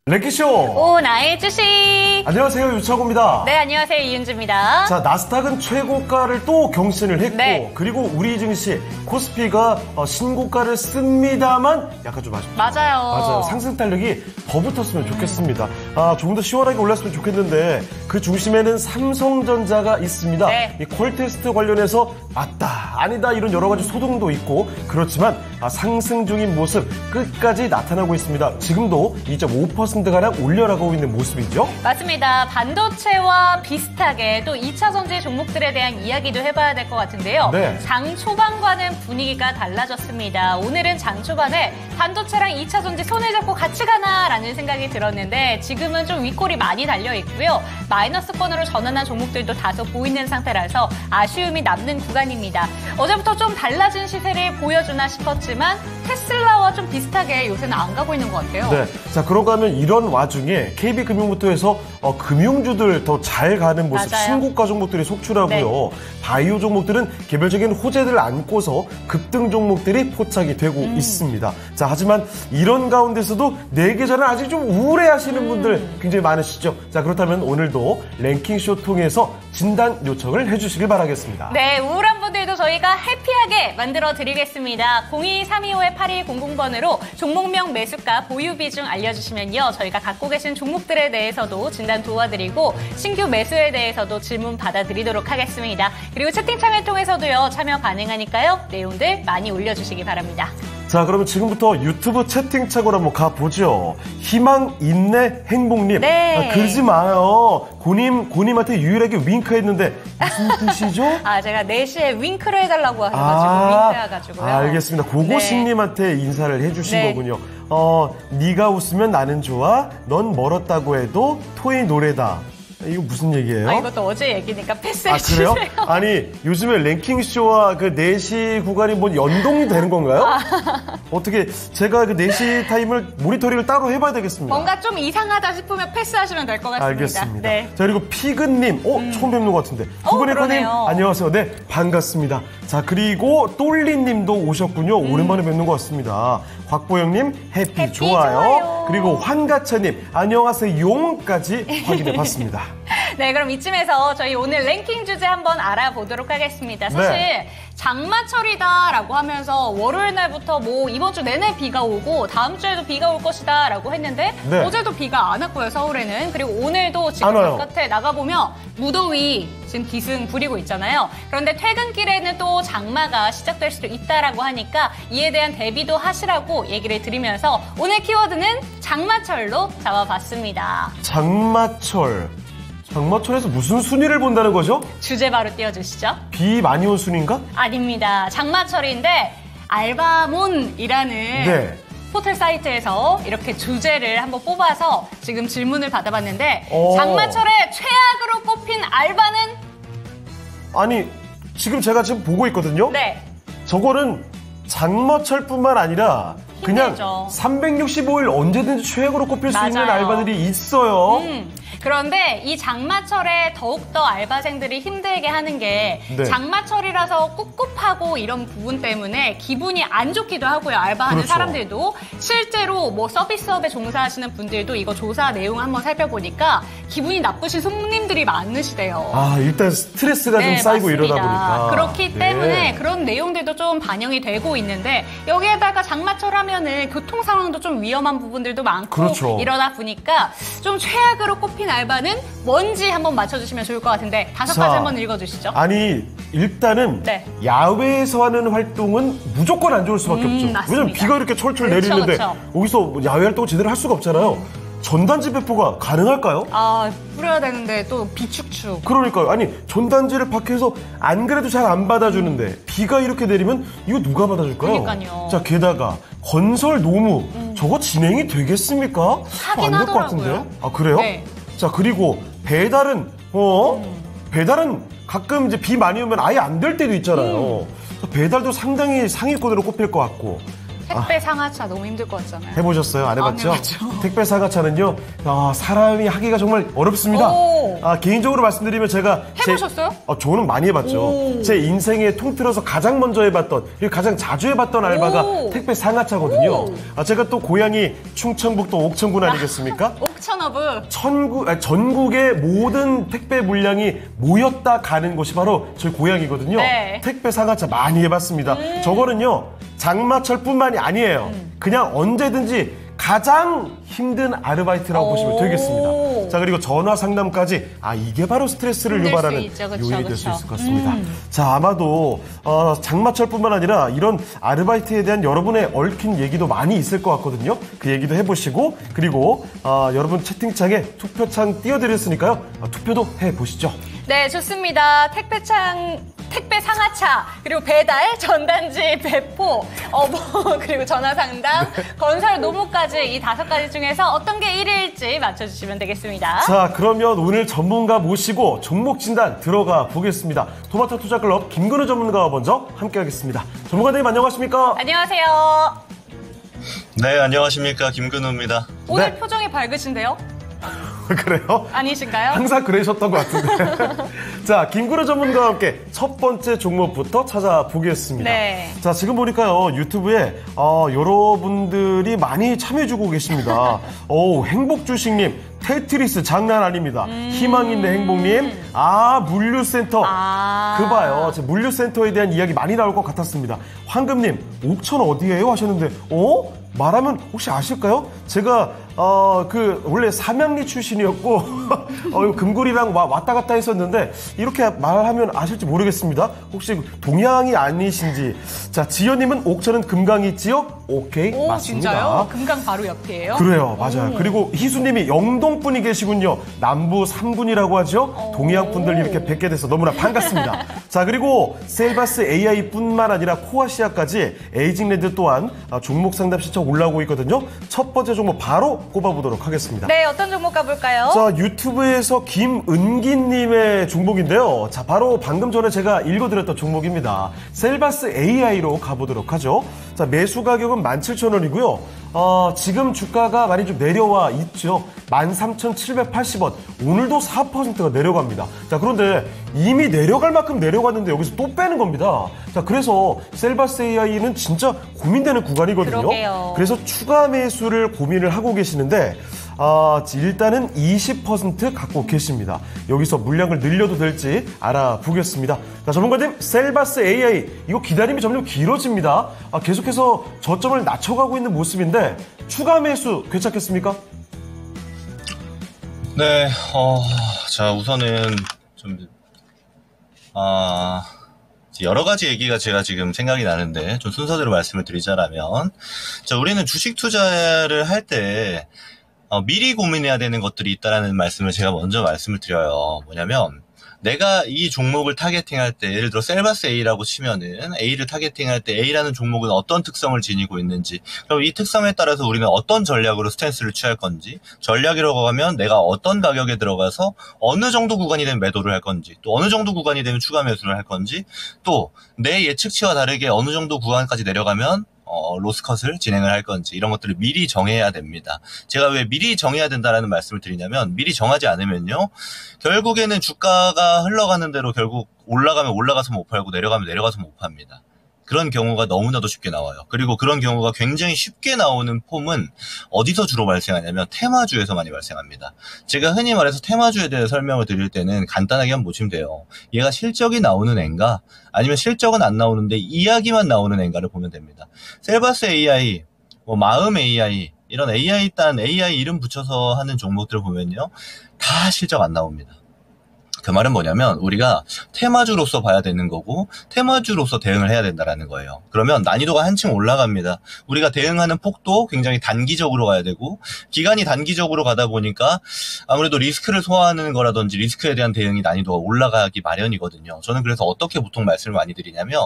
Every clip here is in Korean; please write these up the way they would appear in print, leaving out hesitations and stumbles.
랭킹쇼! 오, 나의 주식! 안녕하세요, 유창호입니다. 네, 안녕하세요, 이윤주입니다. 자, 나스닥은 최고가를 또 경신을 했고, 네. 그리고 우리 증시, 코스피가 신고가를 씁니다만 약간 좀 아쉽죠. 맞아요. 상승 탄력이 더 붙었으면 좋겠습니다. 조금 더 시원하게 올랐으면 좋겠는데, 그 중심에는 삼성전자가 있습니다. 네. 이 콜 테스트 관련해서 맞다, 아니다, 이런 여러 가지 소동도 있고, 그렇지만 상승 중인 모습 끝까지 나타나고 있습니다. 지금도 2.5%가량 올려나가고 있는 모습이죠. 맞습니다. 반도체와 비슷하게 또 2차 전지 종목들에 대한 이야기도 해봐야 될 것 같은데요. 네. 장 초반과는 분위기가 달라졌습니다. 오늘은 장 초반에 반도체랑 2차 전지 손을 잡고 같이 가나라는 생각이 들었는데 지금은 좀 윗골이 많이 달려 있고요. 마이너스권으로 전환한 종목들도 다소 보이는 상태라서 아쉬움이 남는 구간입니다. 어제부터 좀 달라진 시세를 보여주나 싶었지만 테슬라와 좀 비슷하게 요새는 안 가고 있는 것 같아요. 네. 자, 그런가 하면 이런 와중에 KB금융부터 해서 금융주들 더 잘 가는 모습, 맞아요. 신고가 종목들이 속출하고요. 네. 바이오 종목들은 개별적인 호재들을 안고서 급등 종목들이 포착이 되고 있습니다. 자, 하지만 이런 가운데서도 내 계좌는 아직 좀 우울해하시는 분들 굉장히 많으시죠. 자, 그렇다면 오늘도 랭킹쇼 통해서 진단 요청을 해주시길 바라겠습니다. 네, 우울한 분들도 저희가 해피하게 만들어 드리겠습니다. 02-325-8100번으로 종목명, 매수가, 보유 비중 알려주시면요. 저희가 갖고 계신 종목들에 대해서도 진단 도와드리고 신규 매수에 대해서도 질문 받아드리도록 하겠습니다. 그리고 채팅창을 통해서도요. 참여 가능하니까요. 내용들 많이 올려주시기 바랍니다. 자, 그러면 지금부터 유튜브 채팅창으로 한번 가보죠. 희망, 인내, 행복님. 네. 그러지 마요. 고님한테 유일하게 윙크했는데 무슨 뜻이죠? 제가 4시에 윙크를 해달라고 하셔가지고 윙크해가지고요. 알겠습니다. 고고식님한테 인사를 해주신 네. 거군요. 네가 웃으면 나는 좋아. 넌 멀었다고 해도 토이 노래다. 이거 무슨 얘기예요? 이것도 어제 얘기니까 패스해 그래요? 주세요. 아니, 요즘에 랭킹쇼와 그 4시 구간이 뭐 연동이 되는 건가요? 어떻게, 제가 그 4시 타임을 모니터링을 따로 해봐야 되겠습니다. 뭔가 좀 이상하다 싶으면 패스하시면 될 것 같습니다. 알겠습니다. 네. 자, 그리고 피근님, 처음 뵙는 것 같은데. 구근의커님, 그러네요. 안녕하세요. 네, 반갑습니다. 자, 그리고 똘리님도 오셨군요. 오랜만에 뵙는 것 같습니다. 곽보영님, 해피 좋아요. 그리고 환가차님, 안녕하세요. 용까지 확인해 봤습니다. 네, 그럼 이쯤에서 저희 오늘 랭킹 주제 한번 알아보도록 하겠습니다. 사실 네. 장마철이다라고 하면서 월요일 날부터 뭐 이번 주 내내 비가 오고 다음 주에도 비가 올 것이다라고 했는데 네. 어제도 비가 안 왔고요, 서울에는. 그리고 오늘도 지금 안 와요. 바깥에 나가보면 무더위 지금 기승 부리고 있잖아요. 그런데 퇴근길에는 또 장마가 시작될 수도 있다라고 하니까 이에 대한 대비도 하시라고 얘기를 드리면서 오늘 키워드는 장마철로 잡아봤습니다. 장마철에서 무슨 순위를 본다는 거죠? 주제 바로 띄워주시죠. 비 많이 온 순위인가? 아닙니다. 장마철인데 알바몬이라는 네. 포털 사이트에서 이렇게 주제를 한번 뽑아서 지금 질문을 받아봤는데 장마철에 최악으로 꼽힌 알바는? 아니, 제가 지금 보고 있거든요. 네. 저거는 장마철뿐만 아니라 그냥 힘들죠. 365일 언제든지 최악으로 꼽힐 수 있는 맞아요. 알바들이 있어요. 그런데 이 장마철에 더욱더 알바생들이 힘들게 하는 게 네. 장마철이라서 꿉꿉하고 이런 부분 때문에 기분이 안 좋기도 하고요. 알바하는 그렇죠. 사람들도 실제로 뭐 서비스업에 종사하시는 분들도 이거 조사 내용 한번 살펴보니까 기분이 나쁘신 손님들이 많으시대요. 일단 스트레스가 좀 쌓이고 맞습니다. 이러다 보니까. 그렇기 네. 때문에 그런 내용들도 좀 반영이 되고 있는데 여기에다가 장마철 하면은 교통 상황도 좀 위험한 부분들도 많고 그렇죠. 이러다 보니까 좀 최악으로 꼽힌 알바는 뭔지 한번 맞춰주시면 좋을 것 같은데 5가지 한번 읽어주시죠. 아니, 일단은 네. 야외에서 하는 활동은 무조건 안 좋을 수밖에 없죠. 맞습니다. 왜냐면 비가 이렇게 철철 그렇죠, 내리는데 그렇죠. 여기서 뭐 야외 활동을 제대로 할 수가 없잖아요. 전단지 배포가 가능할까요? 뿌려야 되는데 또 비축축. 그러니까요. 아니, 전단지를 밖에서 안 그래도 잘 안 받아주는데 비가 이렇게 내리면 이거 누가 받아줄까요? 그러니까요. 자, 게다가 건설 노무 저거 진행이 되겠습니까? 하긴 안 될 것 같은데. 하더라고요. 그래요? 네. 자, 그리고 배달은 배달은 가끔 이제 비 많이 오면 아예 안 될 때도 있잖아요. 배달도 상당히 상위권으로 꼽힐 것 같고. 택배 상하차 너무 힘들 것 같잖아요. 해보셨어요? 안 해봤죠? 안 해봤죠. 택배 상하차는요, 사람이 하기가 정말 어렵습니다. 개인적으로 말씀드리면 제가. 해보셨어요? 저는 많이 해봤죠. 제 인생에 통틀어서 가장 먼저 해봤던, 그리고 가장 자주 해봤던 알바가 택배 상하차거든요. 제가 또 고향이 충청북도 옥천군 아니겠습니까? 옥천어브. 전국의 모든 택배 물량이 모였다 가는 곳이 바로 저희 고향이거든요. 네. 택배 상하차 많이 해봤습니다. 저거는요, 장마철뿐만이 아니에요. 그냥 언제든지 가장 힘든 아르바이트라고 보시면 되겠습니다. 자, 그리고 전화 상담까지 이게 바로 스트레스를 유발하는 요인이 될 수 있을 것 같습니다. 자, 아마도 장마철뿐만 아니라 이런 아르바이트에 대한 여러분의 얽힌 얘기도 많이 있을 것 같거든요. 그 얘기도 해보시고, 그리고 여러분 채팅창에 투표창 띄워드렸으니까요. 투표도 해보시죠. 네, 좋습니다. 택배 상하차, 그리고 배달, 전단지, 배포, 그리고 전화상담, 건설, 노무까지 이 5가지 중에서 어떤 게 1위일지 맞춰주시면 되겠습니다. 자, 그러면 오늘 전문가 모시고 종목 진단 들어가 보겠습니다. 토마토 투자클럽 김근우 전문가와 먼저 함께하겠습니다. 전문가님 안녕하십니까? 안녕하세요. 네, 안녕하십니까. 김근우입니다. 오늘 네. 표정이 밝으신데요? 그래요? 아니신가요? 항상 그러셨던 것 같은데. 자, 김구루 전문가와 함께 첫 번째 종목부터 찾아보겠습니다. 네. 자, 지금 보니까요, 유튜브에 여러분들이 많이 참여해주고 계십니다. 행복주식님, 테트리스 장난 아닙니다. 희망 있는 행복님, 물류센터. 그 봐요. 물류센터에 대한 이야기 많이 나올 것 같았습니다. 황금님, 옥천 어디예요? 하셨는데, 말하면 혹시 아실까요? 제가 원래 삼양리 출신이었고 금굴이랑 왔다 갔다 했었는데 이렇게 말하면 아실지 모르겠습니다. 혹시 동양이 아니신지. 자, 지연님은 옥천은 금강이 있지요? 오케이, 맞습니다. 진짜요? 금강 바로 옆이에요? 그래요, 맞아요. 그리고 희수님이 영동분이 계시군요. 남부 3분이라고 하죠. 동양 분들 이렇게 뵙게 돼서 너무나 반갑습니다. 자, 그리고 셀바스 AI뿐만 아니라 코아시아까지 에이징랜드 또한 종목 상담 신청 올라오고 있거든요. 첫 번째 종목 바로 꼽아보도록 하겠습니다. 네, 어떤 종목 가볼까요? 자, 유튜브에서 김은기님의 종목인데요. 자, 바로 방금 전에 제가 읽어드렸던 종목입니다. 셀바스 AI로 가보도록 하죠. 자, 매수 가격은 17,000원이고요. 지금 주가가 많이 좀 내려와 있죠. 13,780원. 오늘도 4%가 내려갑니다. 자, 그런데 이미 내려갈 만큼 내려갔는데 여기서 또 빼는 겁니다. 자, 그래서 셀바스 AI는 진짜 고민되는 구간이거든요. 그러게요. 그래서 추가 매수를 고민을 하고 계시는데, 일단은 20% 갖고 계십니다. 여기서 물량을 늘려도 될지 알아보겠습니다. 자, 전문가님, 셀바스 AI, 이거 기다림이 점점 길어집니다. 계속해서 저점을 낮춰가고 있는 모습인데, 추가 매수 괜찮겠습니까? 네, 자, 우선은 좀, 여러 가지 얘기가 제가 지금 생각이 나는데, 좀 순서대로 말씀을 드리자면, 자, 우리는 주식 투자를 할 때, 미리 고민해야 되는 것들이 있다라는 말씀을 제가 먼저 말씀을 드려요. 뭐냐면, 내가 이 종목을 타겟팅할 때, 예를 들어 셀바스 A라고 치면은 A를 타겟팅할 때 A라는 종목은 어떤 특성을 지니고 있는지, 그럼 이 특성에 따라서 우리는 어떤 전략으로 스탠스를 취할 건지, 전략이라고 하면 내가 어떤 가격에 들어가서 어느 정도 구간이 되면 매도를 할 건지, 또 어느 정도 구간이 되면 추가 매수를 할 건지, 또 내 예측치와 다르게 어느 정도 구간까지 내려가면 로스컷을 진행을 할 건지, 이런 것들을 미리 정해야 됩니다. 제가 왜 미리 정해야 된다라는 말씀을 드리냐면, 미리 정하지 않으면요, 결국에는 주가가 흘러가는 대로 결국 올라가면 올라가서 못 팔고 내려가면 내려가서 못 팝니다. 그런 경우가 너무나도 쉽게 나와요. 그리고 그런 경우가 굉장히 쉽게 나오는 폼은 어디서 주로 발생하냐면 테마주에서 많이 발생합니다. 제가 흔히 말해서 테마주에 대해 설명을 드릴 때는 간단하게 한번 보시면 돼요. 얘가 실적이 나오는 애인가, 아니면 실적은 안 나오는데 이야기만 나오는 애인가를 보면 됩니다. 셀바스 AI, 마음 AI, 이런 AI 이름 붙여서 하는 종목들을 보면요, 다 실적 안 나옵니다. 그 말은 뭐냐면 우리가 테마주로서 봐야 되는 거고 테마주로서 대응을 해야 된다라는 거예요. 그러면 난이도가 한층 올라갑니다. 우리가 대응하는 폭도 굉장히 단기적으로 가야 되고, 기간이 단기적으로 가다 보니까 아무래도 리스크를 소화하는 거라든지 리스크에 대한 대응이 난이도가 올라가기 마련이거든요. 저는 그래서 어떻게 보통 말씀을 많이 드리냐면,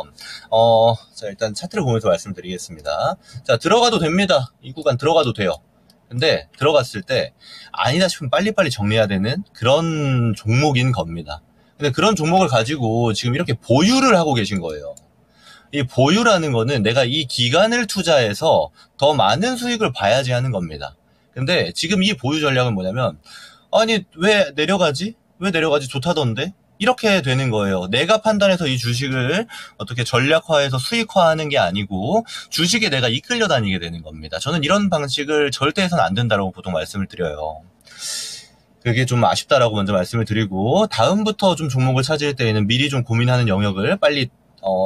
자, 일단 차트를 보면서 말씀드리겠습니다. 자, 들어가도 됩니다. 이 구간 들어가도 돼요. 근데 들어갔을 때 아니다 싶으면 빨리빨리 정리해야 되는 그런 종목인 겁니다. 근데 그런 종목을 가지고 지금 이렇게 보유를 하고 계신 거예요. 이 보유라는 거는 내가 이 기간을 투자해서 더 많은 수익을 봐야지 하는 겁니다. 근데 지금 이 보유 전략은 뭐냐면, 아니, 왜 내려가지? 왜 내려가지? 좋다던데? 이렇게 되는 거예요. 내가 판단해서 이 주식을 어떻게 전략화해서 수익화하는 게 아니고 주식에 내가 이끌려 다니게 되는 겁니다. 저는 이런 방식을 절대 해서는 안 된다라고 보통 말씀을 드려요. 그게 좀 아쉽다라고 먼저 말씀을 드리고, 다음부터 좀 종목을 찾을 때에는 미리 좀 고민하는 영역을 빨리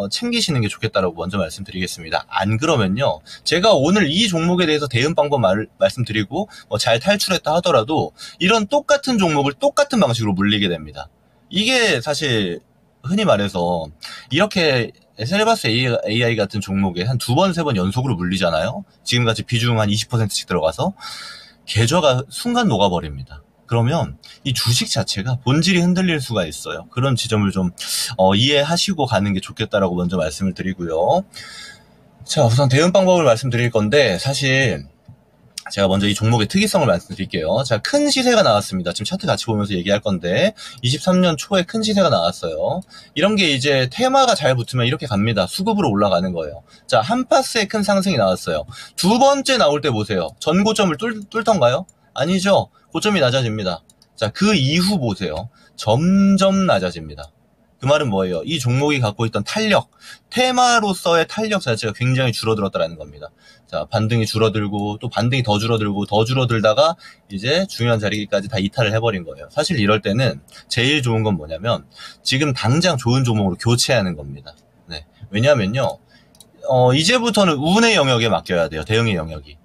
챙기시는 게 좋겠다라고 먼저 말씀드리겠습니다. 안 그러면요, 제가 오늘 이 종목에 대해서 대응 방법 말씀드리고 잘 탈출했다 하더라도 이런 똑같은 종목을 똑같은 방식으로 물리게 됩니다. 이게 사실 흔히 말해서 이렇게 셀바스 AI 같은 종목에 한 2번, 3번 연속으로 물리잖아요. 지금같이 비중 한 20%씩 들어가서 계좌가 순간 녹아버립니다. 그러면 이 주식 자체가 본질이 흔들릴 수가 있어요. 그런 지점을 좀 이해하시고 가는 게 좋겠다라고 먼저 말씀을 드리고요. 자, 우선 대응 방법을 말씀드릴 건데, 사실 제가 먼저 이 종목의 특이성을 말씀드릴게요. 자, 큰 시세가 나왔습니다. 지금 차트 같이 보면서 얘기할 건데 23년 초에 큰 시세가 나왔어요. 이런 게 이제 테마가 잘 붙으면 이렇게 갑니다. 수급으로 올라가는 거예요. 자, 한 파스의 큰 상승이 나왔어요. 두 번째 나올 때 보세요. 전 고점을 뚫던가요? 아니죠. 고점이 낮아집니다. 자, 그 이후 보세요. 점점 낮아집니다. 그 말은 뭐예요? 이 종목이 갖고 있던 탄력, 테마로서의 탄력 자체가 굉장히 줄어들었다는 겁니다. 자, 반등이 줄어들고 또 반등이 더 줄어들고 더 줄어들다가 이제 중요한 자리까지 다 이탈을 해버린 거예요. 사실 이럴 때는 제일 좋은 건 뭐냐면 지금 당장 좋은 종목으로 교체하는 겁니다. 네. 왜냐하면요, 이제부터는 운의 영역에 맡겨야 돼요. 대응의 영역이.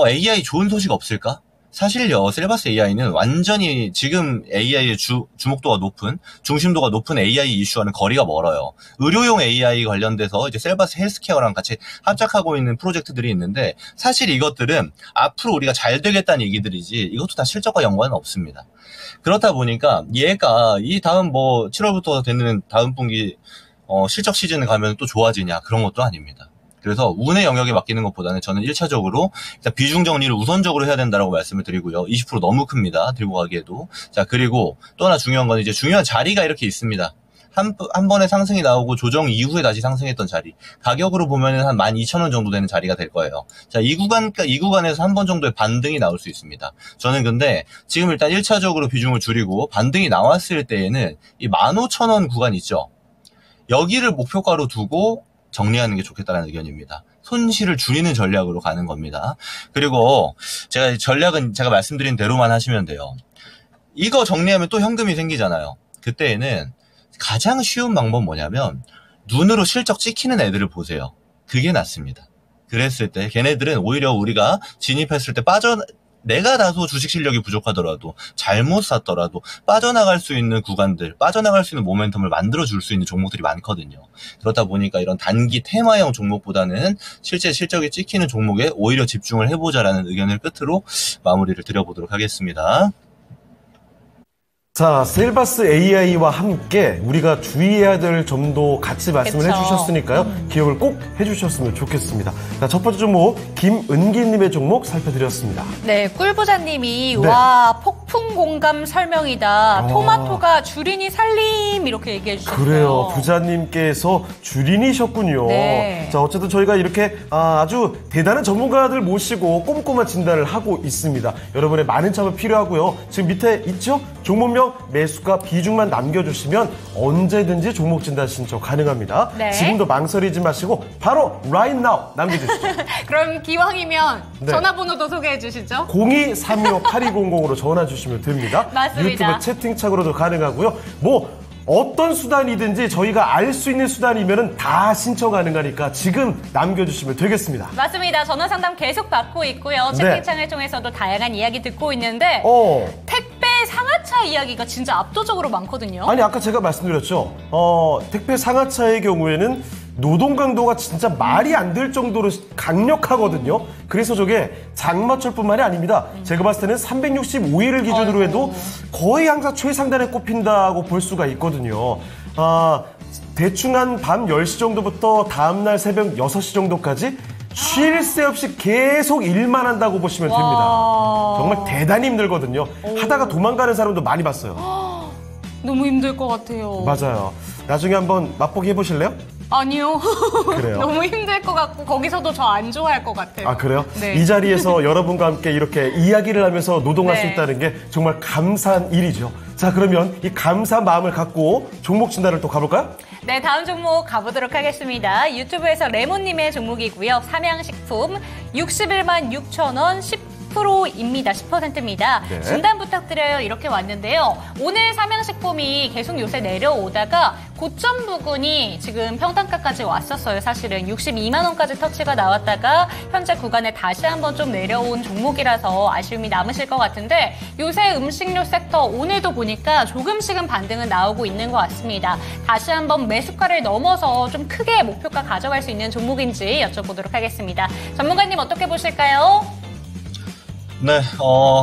AI 좋은 소식 없을까? 사실요, 셀바스 AI는 완전히 지금 AI의 주목도가 높은, 중심도가 높은 AI 이슈와는 거리가 멀어요. 의료용 AI 관련돼서 이제 셀바스 헬스케어랑 같이 합작하고 있는 프로젝트들이 있는데, 사실 이것들은 앞으로 우리가 잘 되겠다는 얘기들이지, 이것도 다 실적과 연관은 없습니다. 그렇다 보니까 얘가 이 다음 7월부터 되는 다음 분기 실적 시즌에 가면 또 좋아지냐, 그런 것도 아닙니다. 그래서 운의 영역에 맡기는 것보다는 저는 1차적으로 일단 비중 정리를 우선적으로 해야 된다라고 말씀을 드리고요. 20% 너무 큽니다. 들고 가기에도. 자, 그리고 또 하나 중요한 건 이제 중요한 자리가 이렇게 있습니다. 한 번에 상승이 나오고 조정 이후에 다시 상승했던 자리. 가격으로 보면은 한 12,000원 정도 되는 자리가 될 거예요. 자, 이 구간에서 한 번 정도의 반등이 나올 수 있습니다. 저는 근데 지금 일단 1차적으로 비중을 줄이고 반등이 나왔을 때에는 이 15,000원 구간 있죠. 여기를 목표가로 두고 정리하는 게 좋겠다는 의견입니다. 손실을 줄이는 전략으로 가는 겁니다. 그리고 전략은 제가 말씀드린 대로만 하시면 돼요. 이거 정리하면 또 현금이 생기잖아요. 그때에는 가장 쉬운 방법 뭐냐면 눈으로 실적 찍히는 애들을 보세요. 그게 낫습니다. 그랬을 때 걔네들은 오히려 우리가 진입했을 때 내가 다소 주식 실력이 부족하더라도 잘못 샀더라도 빠져나갈 수 있는 구간들, 빠져나갈 수 있는 모멘텀을 만들어줄 수 있는 종목들이 많거든요. 그렇다 보니까 이런 단기 테마형 종목보다는 실제 실적이 찍히는 종목에 오히려 집중을 해보자라는 의견을 끝으로 마무리를 드려보도록 하겠습니다. 자, 셀바스 AI와 함께 우리가 주의해야 될 점도 같이 말씀을 해주셨으니까요. 기억을 꼭 해주셨으면 좋겠습니다. 자, 첫 번째 종목 김은기님의 종목 살펴드렸습니다. 네, 꿀부자님이 와 폭풍 공감 설명이다. 토마토가 주린이 살림 이렇게 얘기해 주셨어요. 그래요. 부자님께서 주린이셨군요. 네. 자, 어쨌든 저희가 이렇게 아주 대단한 전문가들 모시고 꼼꼼한 진단을 하고 있습니다. 여러분의 많은 참여 필요하고요. 지금 밑에 있죠? 종목명 매수가 비중만 남겨주시면 언제든지 종목 진단 신청 가능합니다. 네. 지금도 망설이지 마시고 바로 right now 남겨주시죠. 그럼 기왕이면 네. 전화번호도 소개해 주시죠. 02-325-8200으로 전화 주시면 됩니다. 맞습니다. 유튜브 채팅창으로도 가능하고요. 어떤 수단이든지 저희가 알 수 있는 수단이면 다 신청 가능하니까 지금 남겨주시면 되겠습니다. 맞습니다. 전화 상담 계속 받고 있고요. 채팅창을 통해서도 다양한 이야기 듣고 있는데 택배 상하차 이야기가 진짜 압도적으로 많거든요. 아니, 아까 제가 말씀드렸죠. 택배 상하차의 경우에는 노동 강도가 진짜 말이 안 될 정도로 강력하거든요. 그래서 저게 장마철뿐만이 아닙니다. 제가 봤을 때는 365일을 기준으로 해도 거의 항상 최상단에 꼽힌다고 볼 수가 있거든요. 대충 한 밤 10시 정도부터 다음날 새벽 6시 정도까지 쉴 새 없이 계속 일만 한다고 보시면 됩니다. 정말 대단히 힘들거든요. 하다가 도망가는 사람도 많이 봤어요. 너무 힘들 것 같아요. 맞아요. 나중에 한번 맛보기 해보실래요? 아니요. 그래요? 너무 힘들 것 같고 거기서도 저 안 좋아할 것 같아요. 아, 그래요? 네. 이 자리에서 여러분과 함께 이렇게 이야기를 하면서 노동할 네. 수 있다는 게 정말 감사한 일이죠. 자, 그러면 이 감사한 마음을 갖고 종목 진단을 또 가볼까요? 네, 다음 종목 가보도록 하겠습니다. 유튜브에서 레몬님의 종목이고요. 삼양식품 61만 6천 원 10%입니다. 10%입니다. 네. 진단 부탁드려요. 이렇게 왔는데요. 오늘 삼양식품이 계속 요새 내려오다가 고점 부근이 지금 평단가까지 왔었어요. 사실은 62만 원까지 터치가 나왔다가 현재 구간에 다시 한번 좀 내려온 종목이라서 아쉬움이 남으실 것 같은데 요새 음식료 섹터 오늘도 보니까 조금씩은 반등은 나오고 있는 것 같습니다. 다시 한번 매수가를 넘어서 좀 크게 목표가 가져갈 수 있는 종목인지 여쭤보도록 하겠습니다. 전문가님 어떻게 보실까요? 네,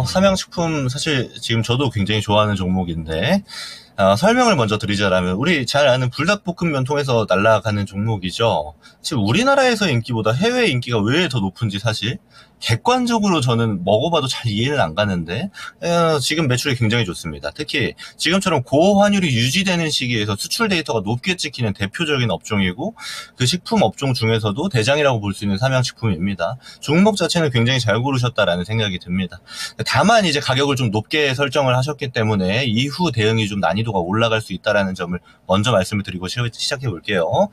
삼양식품 사실 지금 저도 굉장히 좋아하는 종목인데, 설명을 먼저 드리자면, 우리 잘 아는 불닭볶음면 통해서 날아가는 종목이죠. 지금 우리나라에서 인기보다 해외 인기가 왜 더 높은지 사실 객관적으로 저는 먹어봐도 잘 이해는 안 가는데 지금 매출이 굉장히 좋습니다. 특히 지금처럼 고환율이 유지되는 시기에서 수출 데이터가 높게 찍히는 대표적인 업종이고 그 식품 업종 중에서도 대장이라고 볼 수 있는 삼양식품입니다. 종목 자체는 굉장히 잘 고르셨다라는 생각이 듭니다. 다만 이제 가격을 좀 높게 설정을 하셨기 때문에 이후 대응이 좀 난이도가 올라갈 수 있다라는 점을 먼저 말씀을 드리고 시작해 볼게요.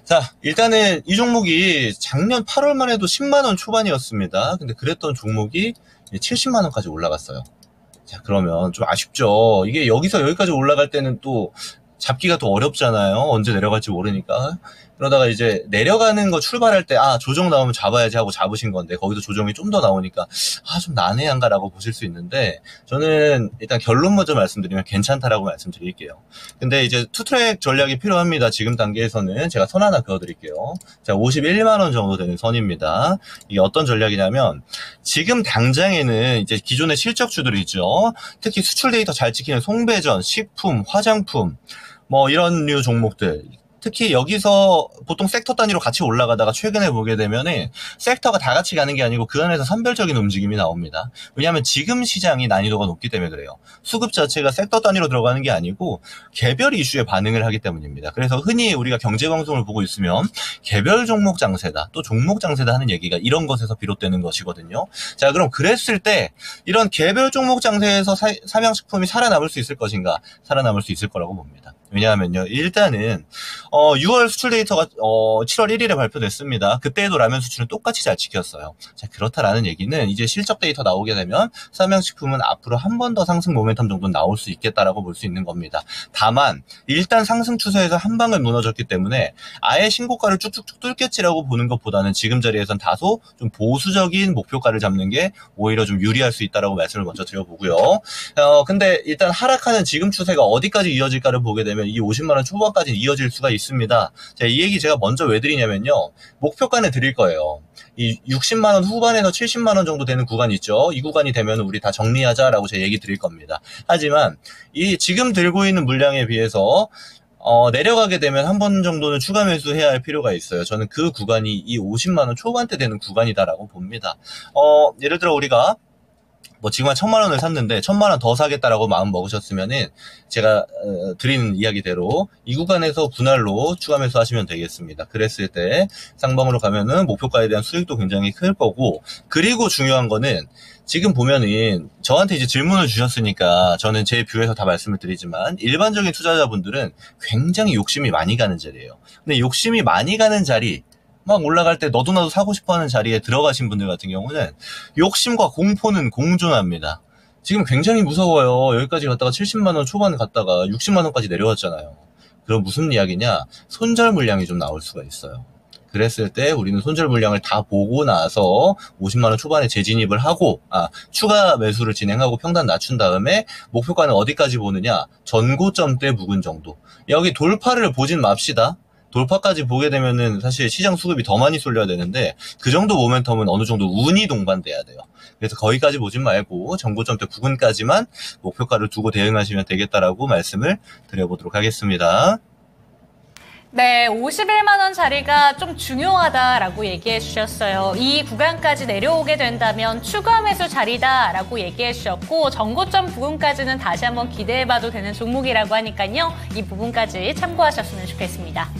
자, 일단은 이 종목이 작년 8월만 해도 10만 원 초반이었습니다. 근데 그랬던 종목이 70만 원까지 올라갔어요. 자, 그러면 좀 아쉽죠. 이게 여기서 여기까지 올라갈 때는 또 잡기가 또 어렵잖아요. 언제 내려갈지 모르니까. 그러다가 이제 내려가는 거 출발할 때 조정 나오면 잡아야지 하고 잡으신 건데 거기서 조정이 좀 더 나오니까 좀 난해한가라고 보실 수 있는데 저는 일단 결론 먼저 말씀드리면 괜찮다라고 말씀드릴게요. 근데 이제 투트랙 전략이 필요합니다. 지금 단계에서는 제가 선 하나 그어드릴게요. 자, 51만 원 정도 되는 선입니다. 이게 어떤 전략이냐면 지금 당장에는 이제 기존의 실적주들이 있죠. 특히 수출 데이터 잘 찍히는 송배전, 식품, 화장품 뭐 이런 류 종목들 특히 여기서 보통 섹터 단위로 같이 올라가다가 최근에 보게 되면은 섹터가 다 같이 가는 게 아니고 그 안에서 선별적인 움직임이 나옵니다. 왜냐하면 지금 시장이 난이도가 높기 때문에 그래요. 수급 자체가 섹터 단위로 들어가는 게 아니고 개별 이슈에 반응을 하기 때문입니다. 그래서 흔히 우리가 경제방송을 보고 있으면 개별 종목 장세다 또 종목 장세다 하는 얘기가 이런 것에서 비롯되는 것이거든요. 자, 그럼 그랬을 때 이런 개별 종목 장세에서 삼양식품이 살아남을 수 있을 것인가? 살아남을 수 있을 거라고 봅니다. 왜냐하면요, 일단은 6월 수출 데이터가 7월 1일에 발표됐습니다. 그때에도 라면 수출은 똑같이 잘 지켰어요. 자, 그렇다라는 얘기는 이제 실적 데이터 나오게 되면 삼양식품은 앞으로 한 번 더 상승 모멘텀 정도는 나올 수 있겠다라고 볼 수 있는 겁니다. 다만 일단 상승 추세에서 한 방을 무너졌기 때문에 아예 신고가를 쭉쭉쭉 뚫겠지라고 보는 것보다는 지금 자리에선 다소 좀 보수적인 목표가를 잡는 게 오히려 좀 유리할 수 있다라고 말씀을 먼저 드려보고요. 근데 일단 하락하는 지금 추세가 어디까지 이어질까를 보게 되면 이 50만 원 초반까지 이어질 수가 있습니다. 자, 이 얘기 제가 먼저 왜 드리냐면요. 목표가는 드릴 거예요. 이 60만 원 후반에서 70만 원 정도 되는 구간이 있죠. 이 구간이 되면 우리 다 정리하자라고 제 얘기 드릴 겁니다. 하지만 이 지금 들고 있는 물량에 비해서 내려가게 되면 한 번 정도는 추가 매수해야 할 필요가 있어요. 저는 그 구간이 이 50만 원 초반대 되는 구간이다라고 봅니다. 예를 들어 우리가 지금 한 1,000만 원을 샀는데 1,000만 원 더 사겠다라고 마음 먹으셨으면은 제가 드리는 이야기대로 이 구간에서 분할로 추가 매수하시면 되겠습니다. 그랬을 때 상방으로 가면은 목표가에 대한 수익도 굉장히 클 거고 그리고 중요한 거는 지금 보면은 저한테 이제 질문을 주셨으니까 저는 제 뷰에서 다 말씀을 드리지만 일반적인 투자자분들은 굉장히 욕심이 많이 가는 자리예요. 근데 욕심이 많이 가는 자리 막 올라갈 때 너도 나도 사고 싶어하는 자리에 들어가신 분들 같은 경우는 욕심과 공포는 공존합니다. 지금 굉장히 무서워요. 여기까지 갔다가 70만 원 초반 갔다가 60만 원까지 내려왔잖아요. 그럼 무슨 이야기냐? 손절 물량이 좀 나올 수가 있어요. 그랬을 때 우리는 손절 물량을 다 보고 나서 50만 원 초반에 재진입을 하고 추가 매수를 진행하고 평단 낮춘 다음에 목표가는 어디까지 보느냐? 전고점대 부근 정도. 여기 돌파를 보진 맙시다. 돌파까지 보게 되면은 사실 시장 수급이 더 많이 쏠려야 되는데 그 정도 모멘텀은 어느 정도 운이 동반돼야 돼요. 그래서 거기까지 보진 말고 전고점대 부근까지만 목표가를 두고 대응하시면 되겠다라고 말씀을 드려보도록 하겠습니다. 네, 51만 원 자리가 좀 중요하다라고 얘기해 주셨어요. 이 구간까지 내려오게 된다면 추가 매수 자리다라고 얘기해 주셨고 전고점 부분까지는 다시 한번 기대해봐도 되는 종목이라고 하니까요. 이 부분까지 참고하셨으면 좋겠습니다.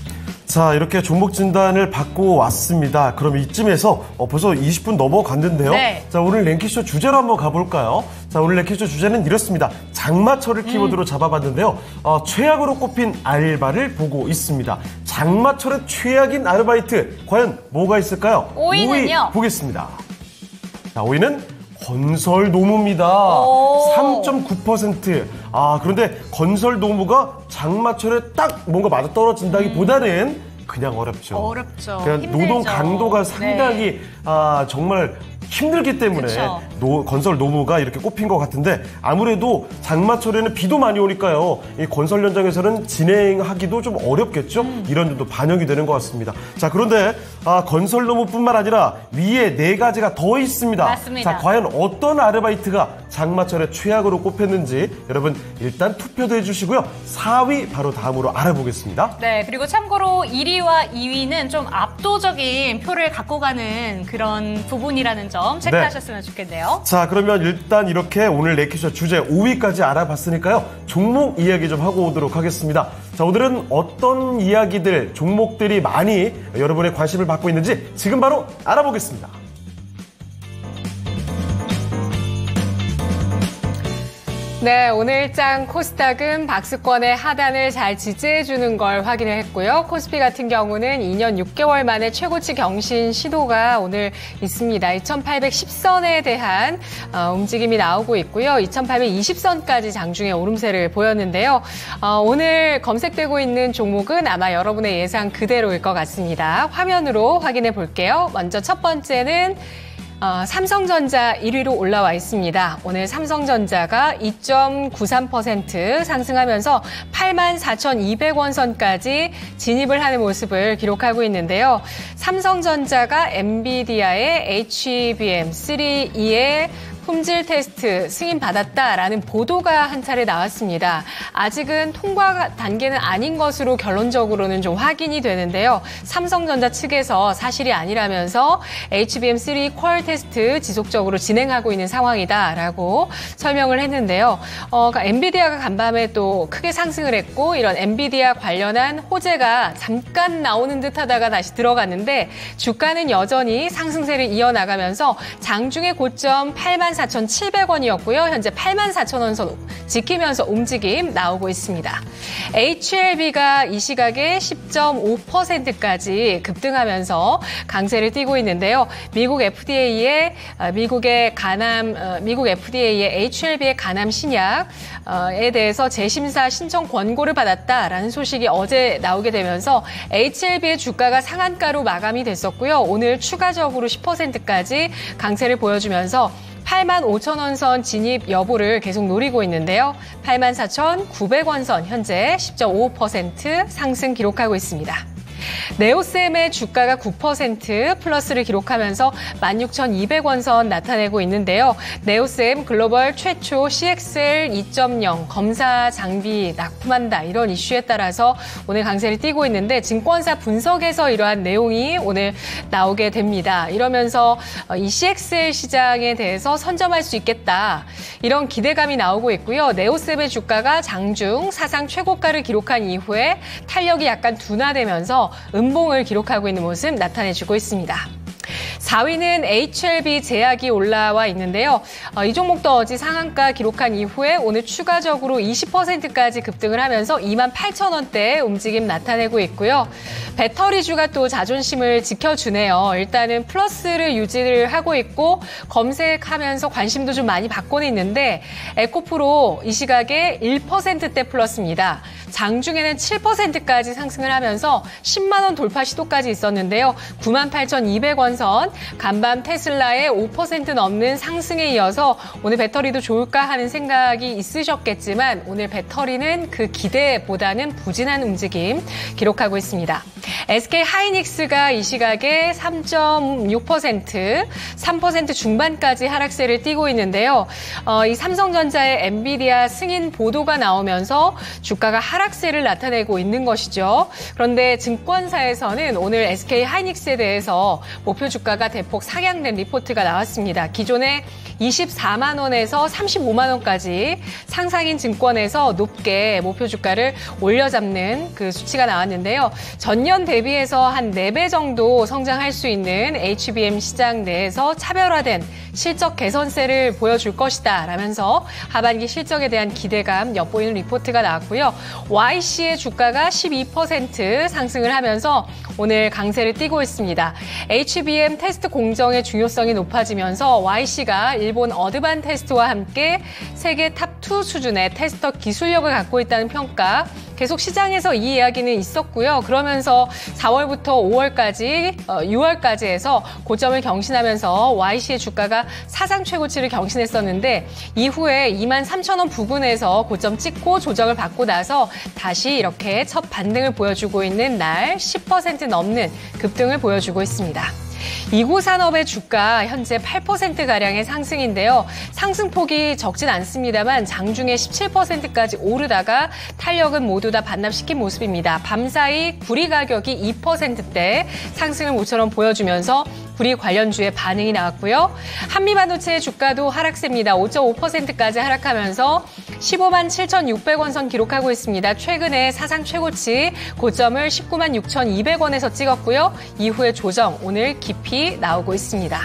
자, 이렇게 종목 진단을 받고 왔습니다. 그럼 이쯤에서 벌써 20분 넘어갔는데요. 네. 자, 오늘 랭키쇼 주제로 한번 가볼까요? 자, 오늘 랭키쇼 주제는 이렇습니다. 장마철을 키워드로 잡아봤는데요. 최악으로 꼽힌 알바를 보고 있습니다. 장마철에 최악인 아르바이트, 과연 뭐가 있을까요? 5위는요? 5위 보겠습니다. 자, 5위는 건설 노무입니다. 오. 3.9%. 그런데 건설 노무가 장마철에 딱 뭔가 맞아떨어진다기보다는 그냥 어렵죠. 어렵죠. 그러니까 힘들죠. 노동 강도가 상당히 정말 힘들기 때문에 그쵸. 건설 노무가 이렇게 꼽힌 것 같은데 아무래도 장마철에는 비도 많이 오니까요. 이 건설 현장에서는 진행하기도 좀 어렵겠죠. 이런 점도 반영이 되는 것 같습니다. 자, 그런데 건설 노무뿐만 아니라 위에 4가지가 더 있습니다. 맞습니다. 자, 과연 어떤 아르바이트가 장마철에 최악으로 꼽혔는지 여러분 일단 투표도 해주시고요. 4위 바로 다음으로 알아보겠습니다. 네, 그리고 참고로 1위와 2위는 좀 압도적인 표를 갖고 가는 그런 부분이라는 점 체크하셨으면 좋겠네요. 자, 그러면 일단 이렇게 오늘 랭키쇼 주제 5위까지 알아봤으니까요. 종목 이야기 좀 하고 오도록 하겠습니다. 자, 오늘은 어떤 이야기들, 종목들이 많이 여러분의 관심을 받고 있는지 지금 바로 알아보겠습니다. 네, 오늘장 코스닥은 박스권의 하단을 잘 지지해주는 걸 확인을 했고요. 코스피 같은 경우는 2년 6개월 만에 최고치 경신 시도가 오늘 있습니다. 2810선에 대한 움직임이 나오고 있고요. 2820선까지 장중에 오름세를 보였는데요. 오늘 검색되고 있는 종목은 아마 여러분의 예상 그대로일 것 같습니다. 화면으로 확인해 볼게요. 먼저 첫 번째는 삼성전자 1위로 올라와 있습니다. 오늘 삼성전자가 2.93% 상승하면서 84,200원 선까지 진입을 하는 모습을 기록하고 있는데요. 삼성전자가 엔비디아의 HBM3E의 품질 테스트 승인받았다라는 보도가 한 차례 나왔습니다. 아직은 통과 단계는 아닌 것으로 결론적으로는 좀 확인이 되는데요. 삼성전자 측에서 사실이 아니라면서 HBM3 퀄 테스트 지속적으로 진행하고 있는 상황이다라고 설명을 했는데요. 그러니까 엔비디아가 간밤에 또 크게 상승을 했고 이런 엔비디아 관련한 호재가 잠깐 나오는 듯하다가 다시 들어갔는데 주가는 여전히 상승세를 이어나가면서 장중의 고점 84,700원이었고요. 현재 84,000원 선 지키면서 움직임 나오고 있습니다. HLB가 이 시각에 10.5%까지 급등하면서 강세를 띠고 있는데요. 미국 FDA의 HLB의 간암 신약에 대해서 재심사 신청 권고를 받았다라는 소식이 어제 나오게 되면서 HLB의 주가가 상한가로 마감이 됐었고요. 오늘 추가적으로 10%까지 강세를 보여주면서 85,000원 선 진입 여부를 계속 노리고 있는데요. 84,900원 선 현재 10.5% 상승 기록하고 있습니다. 네오셈의 주가가 9% 플러스를 기록하면서 16,200원 선 나타내고 있는데요. 네오셈 글로벌 최초 CXL 2.0 검사 장비 납품한다 이런 이슈에 따라서 오늘 강세를 띠고 있는데 증권사 분석에서 이러한 내용이 오늘 나오게 됩니다. 이러면서 이 CXL 시장에 대해서 선점할 수 있겠다 이런 기대감이 나오고 있고요. 네오셈의 주가가 장중 사상 최고가를 기록한 이후에 탄력이 약간 둔화되면서 음봉을 기록하고 있는 모습 나타내주고 있습니다. 4위는 HLB 제약이 올라와 있는데요. 이 종목도 어제 상한가 기록한 이후에 오늘 추가적으로 20%까지 급등을 하면서 28,000원대 움직임 나타내고 있고요. 배터리주가 또 자존심을 지켜주네요. 일단은 플러스를 유지를 하고 있고 검색하면서 관심도 좀 많이 받고는 있는데 에코프로 이 시각에 1%대 플러스입니다. 장중에는 7%까지 상승을 하면서 10만 원 돌파 시도까지 있었는데요. 98,200원 선 간밤 테슬라의 5% 넘는 상승에 이어서 오늘 배터리도 좋을까 하는 생각이 있으셨겠지만 오늘 배터리는 그 기대보다는 부진한 움직임 기록하고 있습니다. SK 하이닉스가 이 시각에 3.6%, 3% 중반까지 하락세를 띠고 있는데요. 이 삼성전자의 엔비디아 승인 보도가 나오면서 주가가 하락세를 나타내고 있는 것이죠. 그런데 증권사에서는 오늘 SK 하이닉스에 대해서 목표 주가가 대폭 상향된 리포트가 나왔습니다. 기존에 24만 원에서 35만 원까지 상상인 증권에서 높게 목표 주가를 올려잡는 그 수치가 나왔는데요. 전년 전년 대비해서 한 4배 정도 성장할 수 있는 HBM 시장 내에서 차별화된 실적 개선세를 보여줄 것이다 라면서 하반기 실적에 대한 기대감 엿보이는 리포트가 나왔고요. YC의 주가가 12% 상승을 하면서 오늘 강세를 띠고 있습니다. HBM 테스트 공정의 중요성이 높아지면서 YC가 일본 어드반테스트와 함께 세계 탑2 수준의 테스터 기술력을 갖고 있다는 평가 계속 시장에서 이 이야기는 있었고요. 그러면서 4월부터 5월까지, 6월까지 해서 고점을 경신하면서 YC의 주가가 사상 최고치를 경신했었는데 이후에 23,000원 부근에서 고점 찍고 조정을 받고 나서 다시 이렇게 첫 반등을 보여주고 있는 날 10% 넘는 급등을 보여주고 있습니다. 이구산업의 주가 현재 8%가량의 상승인데요. 상승폭이 적진 않습니다만 장중에 17%까지 오르다가 탄력은 모두 다 반납시킨 모습입니다. 밤사이 구리 가격이 2%대 상승을 모처럼 보여주면서 구리 관련주의 반응이 나왔고요. 한미반도체의 주가도 하락세입니다. 5.5%까지 하락하면서 15만 7,600원 선 기록하고 있습니다. 최근에 사상 최고치 고점을 19만 6,200원에서 찍었고요. 이후에 조정 오늘 깊이 나오고 있습니다.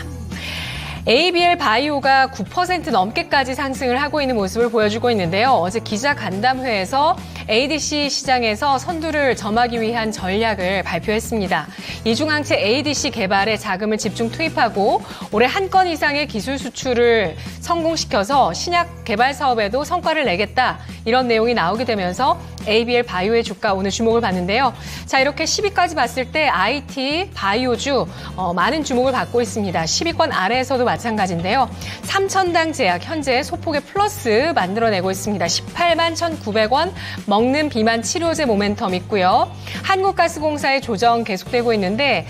ABL 바이오가 9% 넘게까지 상승을 하고 있는 모습을 보여주고 있는데요. 어제 기자 간담회에서 ADC 시장에서 선두를 점하기 위한 전략을 발표했습니다. 이중항체 ADC 개발에 자금을 집중 투입하고 올해 한 건 이상의 기술 수출을 성공시켜서 신약 개발 사업에도 성과를 내겠다. 이런 내용이 나오게 되면서 ABL 바이오의 주가 오늘 주목을 받는데요. 자, 이렇게 10위까지 봤을 때 IT, 바이오주 많은 주목을 받고 있습니다. 10위권 아래에서도 마찬가지인데요. 삼천당 제약 현재 소폭의 플러스 만들어내고 있습니다. 18만 1,900원 먹는 비만 치료제 모멘텀 있고요. 한국가스공사의 조정 계속되고 있는데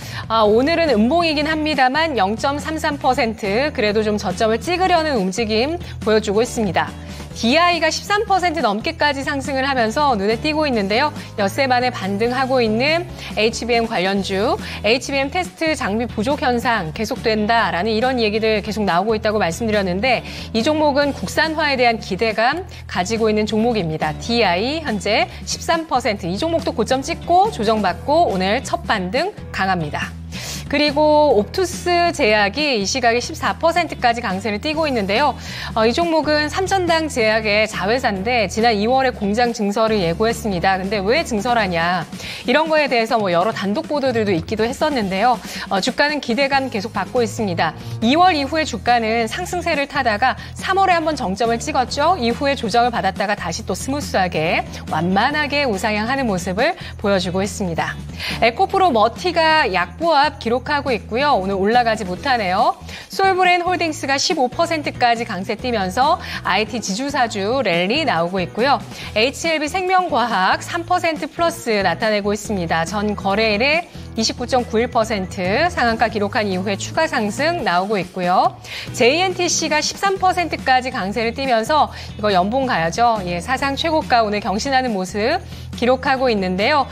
오늘은 음봉이긴 합니다만 0.33% 그래도 좀 저점을 찍으려는 움직임 보여주고 있습니다. DI가 13% 넘게까지 상승을 하면서 눈에 띄고 있는데요. 엿새 만에 반등하고 있는 HBM 관련주, HBM 테스트 장비 부족 현상 계속된다라는 이런 얘기들 계속 나오고 있다고 말씀드렸는데 이 종목은 국산화에 대한 기대감 가지고 있는 종목입니다. DI 현재 13%, 이 종목도 고점 찍고 조정받고 오늘 첫 반등 강합니다. 그리고 옵투스 제약이 이 시각에 14%까지 강세를 띠고 있는데요. 이 종목은 삼천당 제약의 자회사인데 지난 2월에 공장 증설을 예고했습니다. 근데 왜 증설하냐? 이런 거에 대해서 여러 단독 보도들도 있기도 했었는데요. 주가는 기대감 계속 받고 있습니다. 2월 이후에 주가는 상승세를 타다가 3월에 한번 정점을 찍었죠. 이후에 조정을 받았다가 다시 또 스무스하게 완만하게 우상향하는 모습을 보여주고 있습니다. 에코프로 머티가 약보합 기록하고 있고요. 오늘 올라가지 못하네요. 솔브레인 홀딩스가 15%까지 강세 띄면서 IT 지주사주 랠리 나오고 있고요. HLB 생명과학 3% 플러스 나타내고 있습니다. 전 거래일에 29.91% 상한가 기록한 이후에 추가 상승 나오고 있고요. JNTC가 13%까지 강세를 띠면서 이거 연봉 가야죠. 예, 사상 최고가 오늘 경신하는 모습 기록하고 있는데요.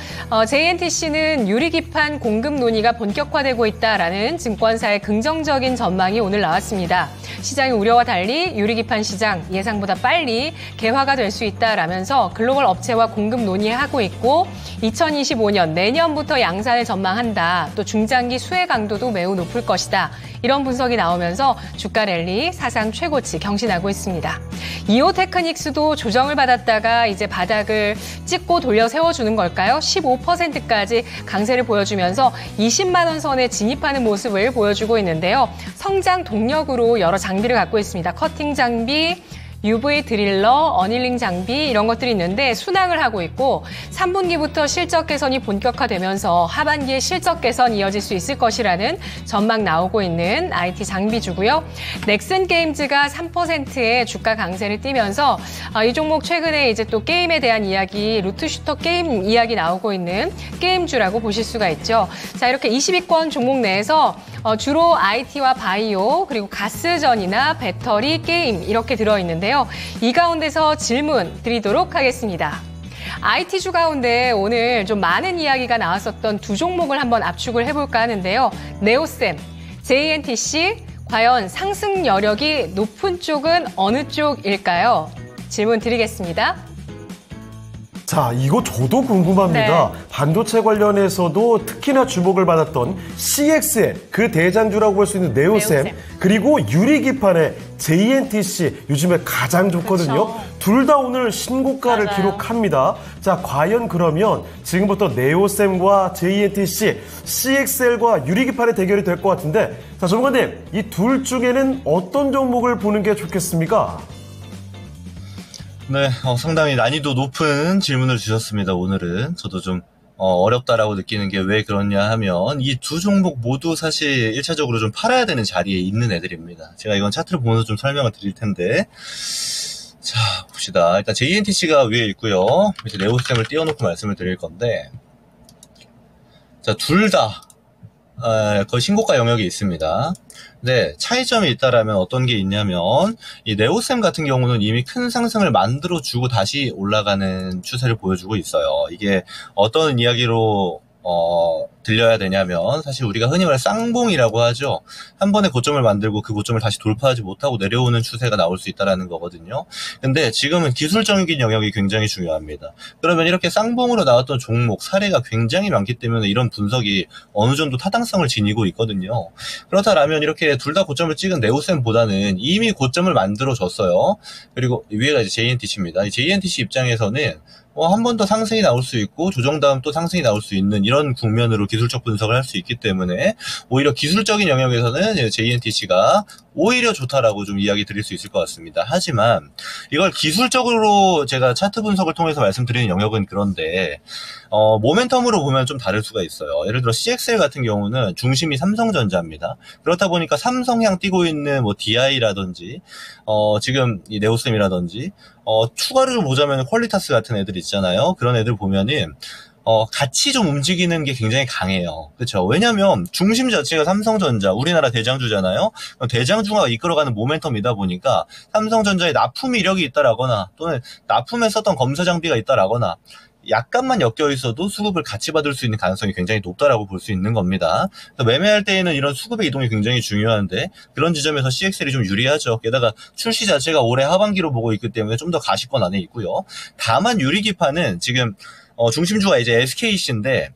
JNTC는 유리기판 공급 논의가 본격화되고 있다라는 증권사의 긍정적인 전망이 오늘 나왔습니다. 시장의 우려와 달리 유리기판 시장 예상보다 빨리 개화가 될 수 있다라면서 글로벌 업체와 공급 논의하고 있고 2025년 내년부터 양산을 전망한다. 또 중장기 수혜 강도도 매우 높을 것이다. 이런 분석이 나오면서 주가 랠리 사상 최고치 경신하고 있습니다. 이오테크닉스도 조정을 받았다가 이제 바닥을 찍고 돌려 세워주는 걸까요? 15%까지 강세를 보여주면서 20만 원 선에 진입하는 모습을 보여주고 있는데요. 성장 동력으로 여러 장비를 갖고 있습니다. 커팅 장비, UV 드릴러, 어닐링 장비 이런 것들이 있는데 순항을 하고 있고 3분기부터 실적 개선이 본격화되면서 하반기에 실적 개선 이어질 수 있을 것이라는 전망 나오고 있는 IT 장비주고요. 넥슨 게임즈가 3%의 주가 강세를 띠면서 이 종목 최근에 이제 또 게임에 대한 이야기, 루트 슈터 게임 이야기 나오고 있는 게임주라고 보실 수가 있죠. 자, 이렇게 20위권 종목 내에서 주로 IT와 바이오 그리고 가스전이나 배터리, 게임 이렇게 들어있는데요. 이 가운데서 질문 드리도록 하겠습니다. IT주 가운데 오늘 좀 많은 이야기가 나왔었던 두 종목을 한번 압축을 해볼까 하는데요. 네오셈, JNTC, 과연 상승 여력이 높은 쪽은 어느 쪽일까요? 질문 드리겠습니다. 자, 이거 저도 궁금합니다. 네. 반도체 관련해서도 특히나 주목을 받았던 CXL, 그 대장주라고 볼 수 있는 네오셈, 네오셈. 그리고 유리기판의 JNTC, 요즘에 가장 좋거든요. 그쵸. 둘 다 오늘 신고가를 맞아요. 기록합니다. 자, 과연 그러면 지금부터 네오셈과 JNTC, CXL과 유리기판의 대결이 될 것 같은데, 자, 전문가님, 이 둘 중에는 어떤 종목을 보는 게 좋겠습니까? 네, 상당히 난이도 높은 질문을 주셨습니다, 오늘은. 저도 좀 어렵다라고 느끼는 게 왜 그러냐 하면 이 두 종목 모두 사실 1차적으로 좀 팔아야 되는 자리에 있는 애들입니다. 제가 이건 차트를 보면서 좀 설명을 드릴 텐데. 자, 봅시다. 일단 JNTC가 위에 있고요. 밑에 네오셈을 띄워놓고 말씀을 드릴 건데, 자, 둘 다 거의 신고가 영역이 있습니다. 근데 차이점이 있다라면 어떤 게 있냐면, 이 네오셈 같은 경우는 이미 큰 상승을 만들어주고 다시 올라가는 추세를 보여주고 있어요. 이게 어떤 이야기로 들려야 되냐면, 사실 우리가 흔히 말해 쌍봉이라고 하죠. 한 번에 고점을 만들고 그 고점을 다시 돌파하지 못하고 내려오는 추세가 나올 수 있다는 거거든요. 근데 지금은 기술적인 영역이 굉장히 중요합니다. 그러면 이렇게 쌍봉으로 나왔던 종목 사례가 굉장히 많기 때문에 이런 분석이 어느 정도 타당성을 지니고 있거든요. 그렇다면 이렇게 둘 다 고점을 찍은 네오셈보다는 이미 고점을 만들어줬어요. 그리고 위에가 이제 JNTC입니다. 이 JNTC 입장에서는 한 번 더 상승이 나올 수 있고 조정 다음 또 상승이 나올 수 있는 이런 국면으로 기술적 분석을 할 수 있기 때문에 오히려 기술적인 영역에서는 JNTC가 오히려 좋다라고 좀 이야기 드릴 수 있을 것 같습니다. 하지만 이걸 기술적으로 제가 차트 분석을 통해서 말씀드리는 영역은 그런데 모멘텀으로 보면 좀 다를 수가 있어요. 예를 들어 CXL 같은 경우는 중심이 삼성전자입니다. 그렇다 보니까 삼성향 띄고 있는 뭐 DI라든지 지금 이 네오셈이라든지 추가로 좀 보자면 퀄리타스 같은 애들 있잖아요. 그런 애들 보면은 같이 좀 움직이는 게 굉장히 강해요. 그렇죠? 왜냐면 중심 자체가 삼성전자, 우리나라 대장주잖아요. 대장주가 이끌어가는 모멘텀이다 보니까 삼성전자에 납품 이력이 있다라거나 또는 납품에 썼던 검사 장비가 있다라거나 약간만 엮여 있어도 수급을 같이 받을 수 있는 가능성이 굉장히 높다라고 볼 수 있는 겁니다. 그래서 매매할 때에는 이런 수급의 이동이 굉장히 중요한데 그런 지점에서 CXL이 좀 유리하죠. 게다가 출시 자체가 올해 하반기로 보고 있기 때문에 좀 더 가시권 안에 있고요. 다만 유리기판은 지금 중심주가 이제 SKC인데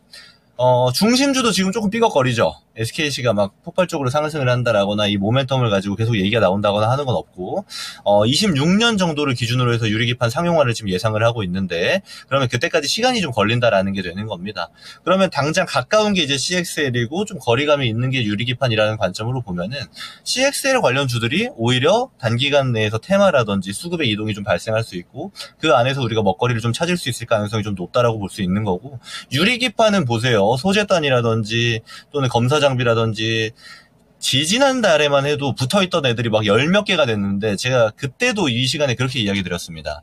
중심주도 지금 조금 삐걱거리죠. SKC가 막 폭발적으로 상승을 한다라거나 이 모멘텀을 가지고 계속 얘기가 나온다거나 하는 건 없고 26년 정도를 기준으로 해서 유리기판 상용화를 지금 예상을 하고 있는데 그러면 그때까지 시간이 좀 걸린다라는 게 되는 겁니다. 그러면 당장 가까운 게 이제 CXL이고 좀 거리감이 있는 게 유리기판이라는 관점으로 보면은 CXL 관련 주들이 오히려 단기간 내에서 테마라든지 수급의 이동이 좀 발생할 수 있고 그 안에서 우리가 먹거리를 좀 찾을 수 있을 가능성이 좀 높다라고 볼 수 있는 거고 유리기판은 보세요. 소재단이라든지 또는 검사 장비라든지 지지난달에만 해도 붙어있던 애들이 막 10몇 개가 됐는데 제가 그때도 이 시간에 그렇게 이야기 드렸습니다.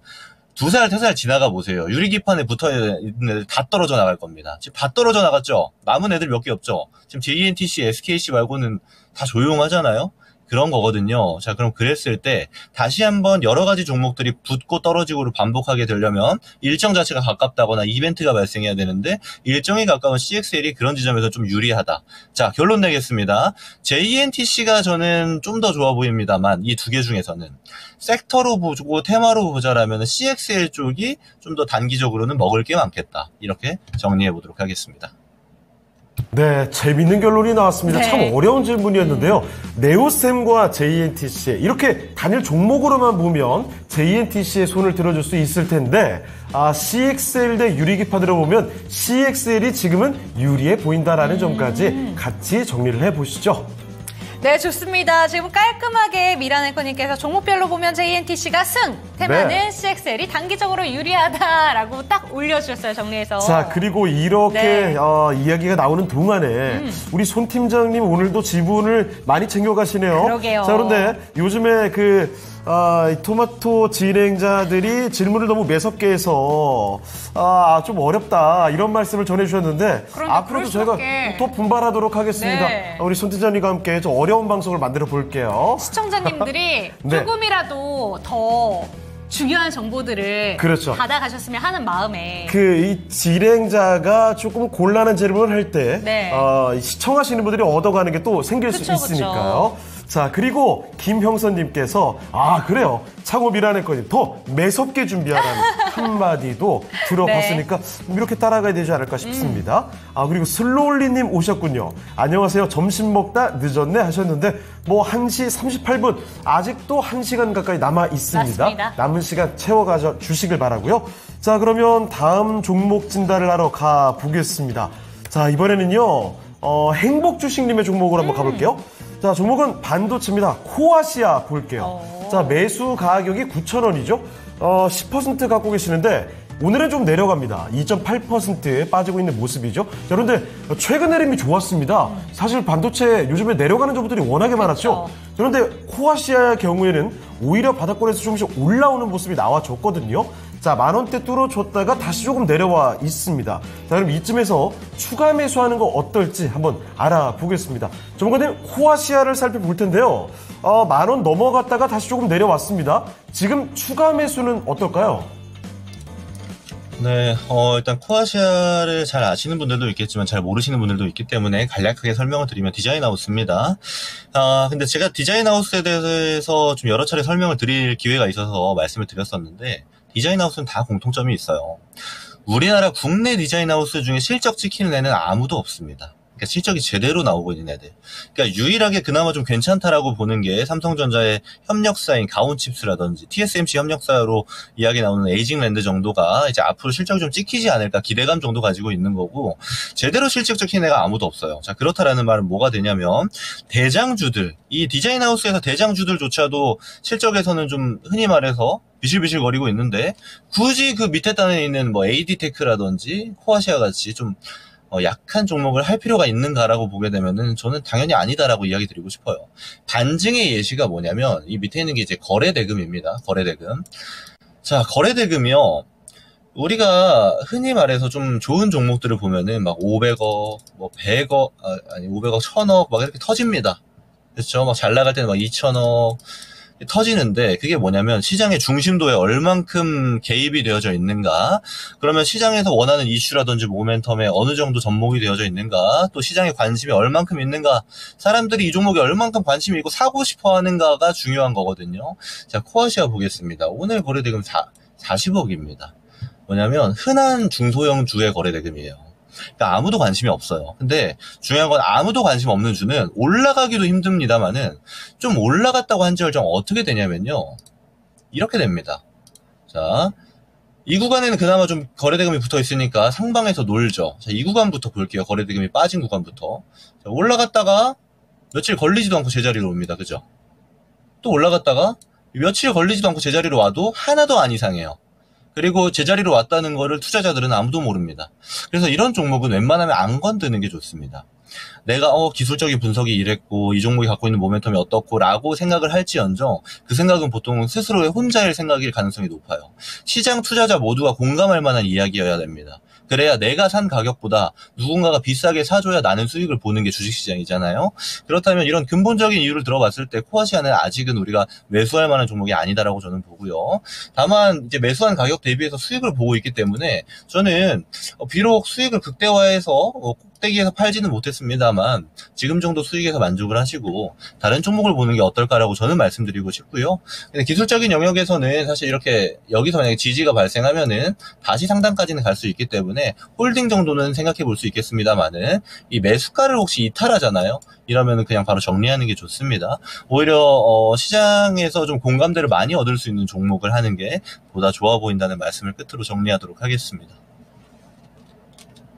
2살, 3살 지나가 보세요. 유리기판에 붙어있는 애들 다 떨어져 나갈 겁니다. 지금 다 떨어져 나갔죠? 남은 애들 몇 개 없죠? 지금 JNTC, SKC 말고는 다 조용하잖아요? 그런 거거든요. 자, 그럼 그랬을 때 다시 한번 여러 가지 종목들이 붙고 떨어지고를 반복하게 되려면 일정 자체가 가깝다거나 이벤트가 발생해야 되는데 일정이 가까운 CXL이 그런 지점에서 좀 유리하다. 자, 결론 내겠습니다. JNTC가 저는 좀 더 좋아 보입니다만 이 두 개 중에서는 섹터로 보고 테마로 보자라면 CXL 쪽이 좀 더 단기적으로는 먹을 게 많겠다. 이렇게 정리해 보도록 하겠습니다. 네, 재밌는 결론이 나왔습니다. 네. 참 어려운 질문이었는데요. 네오셈과 JNTC 이렇게 단일 종목으로만 보면 JNTC의 손을 들어줄 수 있을 텐데 CXL 대 유리기판으로 보면 CXL이 지금은 유리해 보인다라는 점까지 같이 정리를 해보시죠. 네, 좋습니다. 지금 깔끔하게 미란 앵커님께서 종목별로 보면 JNTC가 승, 테마는 네. CXL이 단기적으로 유리하다라고 딱 올려주셨어요, 정리해서. 자, 그리고 이렇게 네. 이야기가 나오는 동안에 우리 손 팀장님 오늘도 지분을 많이 챙겨가시네요. 그러게요. 자, 그런데 요즘에 이 토마토 진행자들이 질문을 너무 매섭게 해서 좀 어렵다 이런 말씀을 전해주셨는데 앞으로도 저희가 더 분발하도록 하겠습니다. 네. 우리 손 팀장님과 함께 좀 어려운 방송을 만들어 볼게요. 시청자님들이 네. 조금이라도 더 중요한 정보들을 그렇죠. 받아가셨으면 하는 마음에 이 진행자가 조금 곤란한 질문을 할 때 네. 시청하시는 분들이 얻어가는 게 또 생길 수 그쵸, 있으니까요. 자, 그리고 김형선님께서 그래요. 창호 미라네꺼님 더 매섭게 준비하라는 한마디도 들어봤으니까 이렇게 따라가야 되지 않을까 싶습니다. 그리고 슬로울리님 오셨군요. 안녕하세요. 점심 먹다 늦었네 하셨는데 뭐 1시 38분 아직도 1시간 가까이 남아 있습니다. 맞습니다. 남은 시간 채워가 주시길 바라고요. 자, 그러면 다음 종목 진단을 하러 가보겠습니다. 자, 이번에는요. 행복 주식님의 종목으로 한번 가볼게요. 자, 종목은 반도체입니다. 코아시아 볼게요. 자, 매수 가격이 9,000원이죠. 10% 갖고 계시는데 오늘은 좀 내려갑니다. 2.8% 빠지고 있는 모습이죠. 자, 그런데 최근 흐름이 좋았습니다. 사실 반도체 요즘에 내려가는 종목들이 워낙에 많았죠. 그런데 코아시아의 경우에는 오히려 바닥권에서 조금씩 올라오는 모습이 나와줬거든요. 자, 10,000원대 뚫어줬다가 다시 조금 내려와 있습니다. 자, 그럼 이쯤에서 추가 매수하는 거 어떨지 한번 알아보겠습니다. 전문가님, 코아시아를 살펴볼 텐데요. 10,000원 넘어갔다가 다시 조금 내려왔습니다. 지금 추가 매수는 어떨까요? 네, 일단 코아시아를 잘 아시는 분들도 있겠지만 잘 모르시는 분들도 있기 때문에 간략하게 설명을 드리면 디자인하우스입니다. 근데 제가 디자인하우스에 대해서 좀 여러 차례 설명을 드릴 기회가 있어서 말씀을 드렸었는데 디자인하우스는 다 공통점이 있어요. 우리나라 국내 디자인하우스 중에 실적 찍히는 애는 아무도 없습니다. 그러니까 실적이 제대로 나오고 있는 애들. 그러니까 유일하게 그나마 좀 괜찮다라고 보는 게 삼성전자의 협력사인 가온칩스라든지 TSMC 협력사로 이야기 나오는 에이징랜드 정도가 이제 앞으로 실적이 좀 찍히지 않을까 기대감 정도 가지고 있는 거고 제대로 실적 찍힌 애가 아무도 없어요. 자, 그렇다라는 말은 뭐가 되냐면 대장주들, 이 디자인하우스에서 대장주들조차도 실적에서는 좀 흔히 말해서 비실비실거리고 있는데 굳이 그 밑에 단에 있는 뭐 AD테크라든지 코아시아 같이 좀 약한 종목을 할 필요가 있는가라고 보게 되면은 저는 당연히 아니다라고 이야기 드리고 싶어요. 반증의 예시가 뭐냐면 이 밑에 있는 게 이제 거래대금입니다. 거래대금. 자, 거래대금이요. 우리가 흔히 말해서 좀 좋은 종목들을 보면은 막 500억, 뭐 100억, 500억, 1000억 막 이렇게 터집니다. 그렇죠? 막 잘 나갈 때는 막 2000억 터지는데 그게 뭐냐면 시장의 중심도에 얼만큼 개입이 되어져 있는가, 그러면 시장에서 원하는 이슈라든지 모멘텀에 어느 정도 접목이 되어져 있는가, 또 시장에 관심이 얼만큼 있는가, 사람들이 이 종목에 얼만큼 관심이 있고 사고 싶어 하는가가 중요한 거거든요. 자, 코아시아 보겠습니다. 오늘 거래대금 40억입니다. 뭐냐면 흔한 중소형 주의 거래대금이에요. 그러니까 아무도 관심이 없어요. 근데 중요한 건 아무도 관심 없는 주는 올라가기도 힘듭니다만은 좀 올라갔다고 한지얼정 어떻게 되냐면요. 이렇게 됩니다. 자, 이 구간에는 그나마 좀 거래대금이 붙어 있으니까 상방에서 놀죠. 자, 이 구간부터 볼게요. 거래대금이 빠진 구간부터. 자, 올라갔다가 며칠 걸리지도 않고 제자리로 옵니다. 그죠? 또 올라갔다가 며칠 걸리지도 않고 제자리로 와도 하나도 안 이상해요. 그리고 제자리로 왔다는 거를 투자자들은 아무도 모릅니다. 그래서 이런 종목은 웬만하면 안 건드는 게 좋습니다. 내가 기술적인 분석이 이랬고 이 종목이 갖고 있는 모멘텀이 어떻고 라고 생각을 할지언정 그 생각은 보통 스스로의 혼자일 생각일 가능성이 높아요. 시장 투자자 모두가 공감할 만한 이야기여야 됩니다. 그래야 내가 산 가격보다 누군가가 비싸게 사줘야 나는 수익을 보는 게 주식시장이잖아요. 그렇다면 이런 근본적인 이유를 들어봤을 때 코아시아는 아직은 우리가 매수할 만한 종목이 아니다라고 저는 보고요. 다만 이제 매수한 가격 대비해서 수익을 보고 있기 때문에 저는 비록 수익을 극대화해서 꼭대기에서 팔지는 못했습니다만 지금 정도 수익에서 만족을 하시고 다른 종목을 보는 게 어떨까라고 저는 말씀드리고 싶고요. 근데 기술적인 영역에서는 사실 이렇게 여기서 만약에 지지가 발생하면은 다시 상단까지는 갈 수 있기 때문에 홀딩 정도는 생각해 볼 수 있겠습니다만은 이 매수가를 혹시 이탈하잖아요. 이러면은 그냥 바로 정리하는 게 좋습니다. 오히려 시장에서 좀 공감대를 많이 얻을 수 있는 종목을 하는 게 보다 좋아 보인다는 말씀을 끝으로 정리하도록 하겠습니다.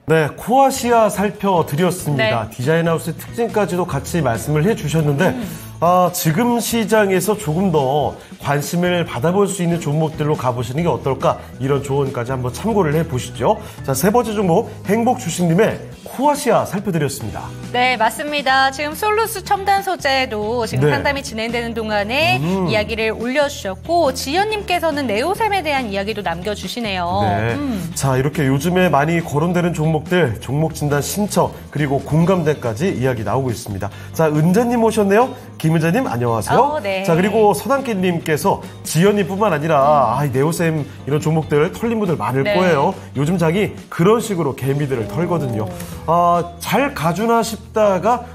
네, 코아시아 살펴드렸습니다. 네. 디자인하우스의 특징까지도 같이 말씀을 해주셨는데 지금 시장에서 조금 더 관심을 받아볼 수 있는 종목들로 가보시는 게 어떨까, 이런 조언까지 한번 참고를 해보시죠. 자, 세 번째 종목 행복주식님의 코아시아 살펴드렸습니다. 네, 맞습니다. 지금 솔루스 첨단 소재도 지금 네. 상담이 진행되는 동안에 이야기를 올려주셨고, 지연님께서는 네오셈에 대한 이야기도 남겨주시네요. 네. 자, 이렇게 요즘에 많이 거론되는 종목들, 종목 진단 신청, 그리고 공감대까지 이야기 나오고 있습니다. 자, 은자님 오셨네요. 김은자님 안녕하세요. 네. 자, 그리고 서당깨님께서 지연님뿐만 아니라 네오셈 이런 종목들 털린 분들 많을 네. 거예요. 요즘 장이 그런 식으로 개미들을 털거든요. 잘 가주나 싶다가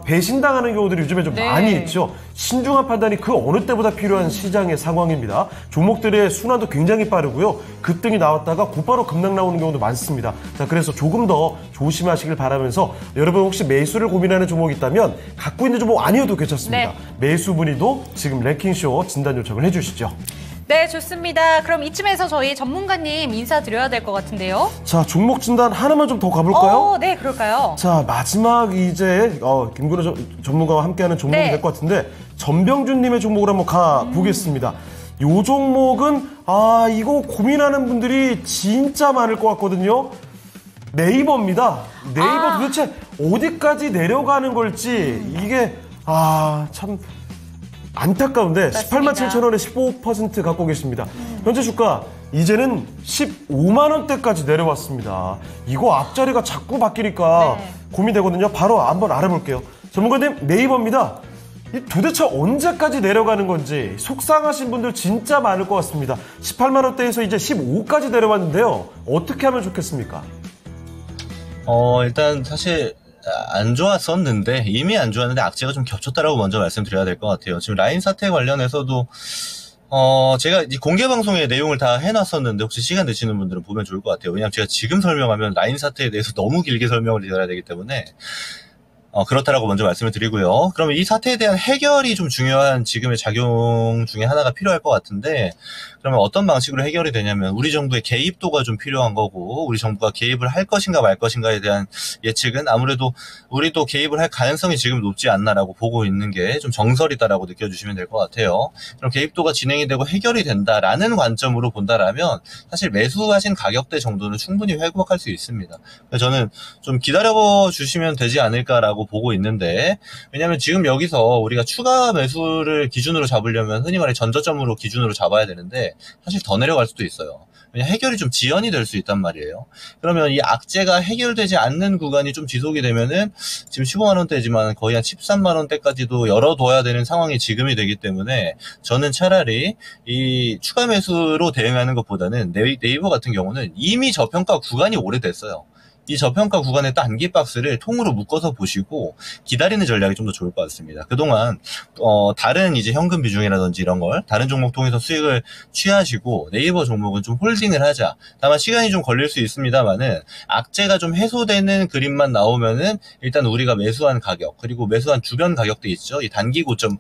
배신당하는 경우들이 요즘에 좀 네. 많이 있죠. 신중한 판단이 그 어느 때보다 필요한 시장의 상황입니다. 종목들의 순환도 굉장히 빠르고요. 급등이 나왔다가 곧바로 급락 나오는 경우도 많습니다. 자, 그래서 조금 더 조심하시길 바라면서 여러분 혹시 매수를 고민하는 종목이 있다면 갖고 있는 종목 아니어도 괜찮습니다. 네. 매수 문의도 지금 랭킹쇼 진단 요청을 해주시죠. 네, 좋습니다. 그럼 이쯤에서 저희 전문가님 인사드려야 될 것 같은데요. 자, 종목 진단 하나만 좀 더 가볼까요? 네, 그럴까요? 자, 마지막 이제 김근우 전문가와 함께하는 종목이 네. 될 것 같은데 전병준님의 종목을 한번 가보겠습니다. 요 종목은 이거 고민하는 분들이 진짜 많을 것 같거든요. 네이버입니다. 네이버 도대체 어디까지 내려가는 걸지 이게 참 안타까운데 맞습니다. 187,000원에 15% 갖고 계십니다. 현재 주가 이제는 15만 원대까지 내려왔습니다. 이거 앞자리가 자꾸 바뀌니까 네. 고민되거든요. 바로 한번 알아볼게요. 전문가님, 네이버입니다. 이 도대체 언제까지 내려가는 건지 속상하신 분들 진짜 많을 것 같습니다. 18만 원대에서 이제 15까지 내려왔는데요. 어떻게 하면 좋겠습니까? 일단 사실 안 좋았었는데 이미 안 좋았는데 악재가 좀 겹쳤다라고 먼저 말씀드려야 될 것 같아요. 지금 라인 사태 관련해서도 제가 이 공개 방송에 내용을 다 해놨었는데 혹시 시간 되시는 분들은 보면 좋을 것 같아요. 왜냐하면 제가 지금 설명하면 라인 사태에 대해서 너무 길게 설명을 드려야 되기 때문에 그렇다라고 먼저 말씀을 드리고요. 그러면 이 사태에 대한 해결이 좀 중요한 지금의 작용 중에 하나가 필요할 것 같은데, 그러면 어떤 방식으로 해결이 되냐면 우리 정부의 개입도가 좀 필요한 거고, 우리 정부가 개입을 할 것인가 말 것인가에 대한 예측은 아무래도 우리도 개입을 할 가능성이 지금 높지 않나라고 보고 있는 게 좀 정설이다라고 느껴주시면 될 것 같아요. 그럼 개입도가 진행이 되고 해결이 된다라는 관점으로 본다라면 사실 매수하신 가격대 정도는 충분히 회복할 수 있습니다. 그래서 저는 좀 기다려 주시면 되지 않을까라고 보고 있는데, 왜냐하면 지금 여기서 우리가 추가 매수를 기준으로 잡으려면 흔히 말해 전저점으로 기준으로 잡아야 되는데 사실 더 내려갈 수도 있어요. 왜냐면 해결이 좀 지연이 될 수 있단 말이에요. 그러면 이 악재가 해결되지 않는 구간이 좀 지속이 되면은 지금 15만 원대지만 거의 한 13만 원대까지도 열어둬야 되는 상황이 지금이 되기 때문에 저는 차라리 이 추가 매수로 대응하는 것보다는 네이버 같은 경우는 이미 저평가 구간이 오래됐어요. 이 저평가 구간의 단기 박스를 통으로 묶어서 보시고 기다리는 전략이 좀 더 좋을 것 같습니다. 그동안 다른 이제 현금 비중이라든지 이런 걸 다른 종목 통해서 수익을 취하시고 네이버 종목은 좀 홀딩을 하자. 다만 시간이 좀 걸릴 수 있습니다만은 악재가 좀 해소되는 그림만 나오면은 일단 우리가 매수한 가격 그리고 매수한 주변 가격대 있죠. 이 단기 고점,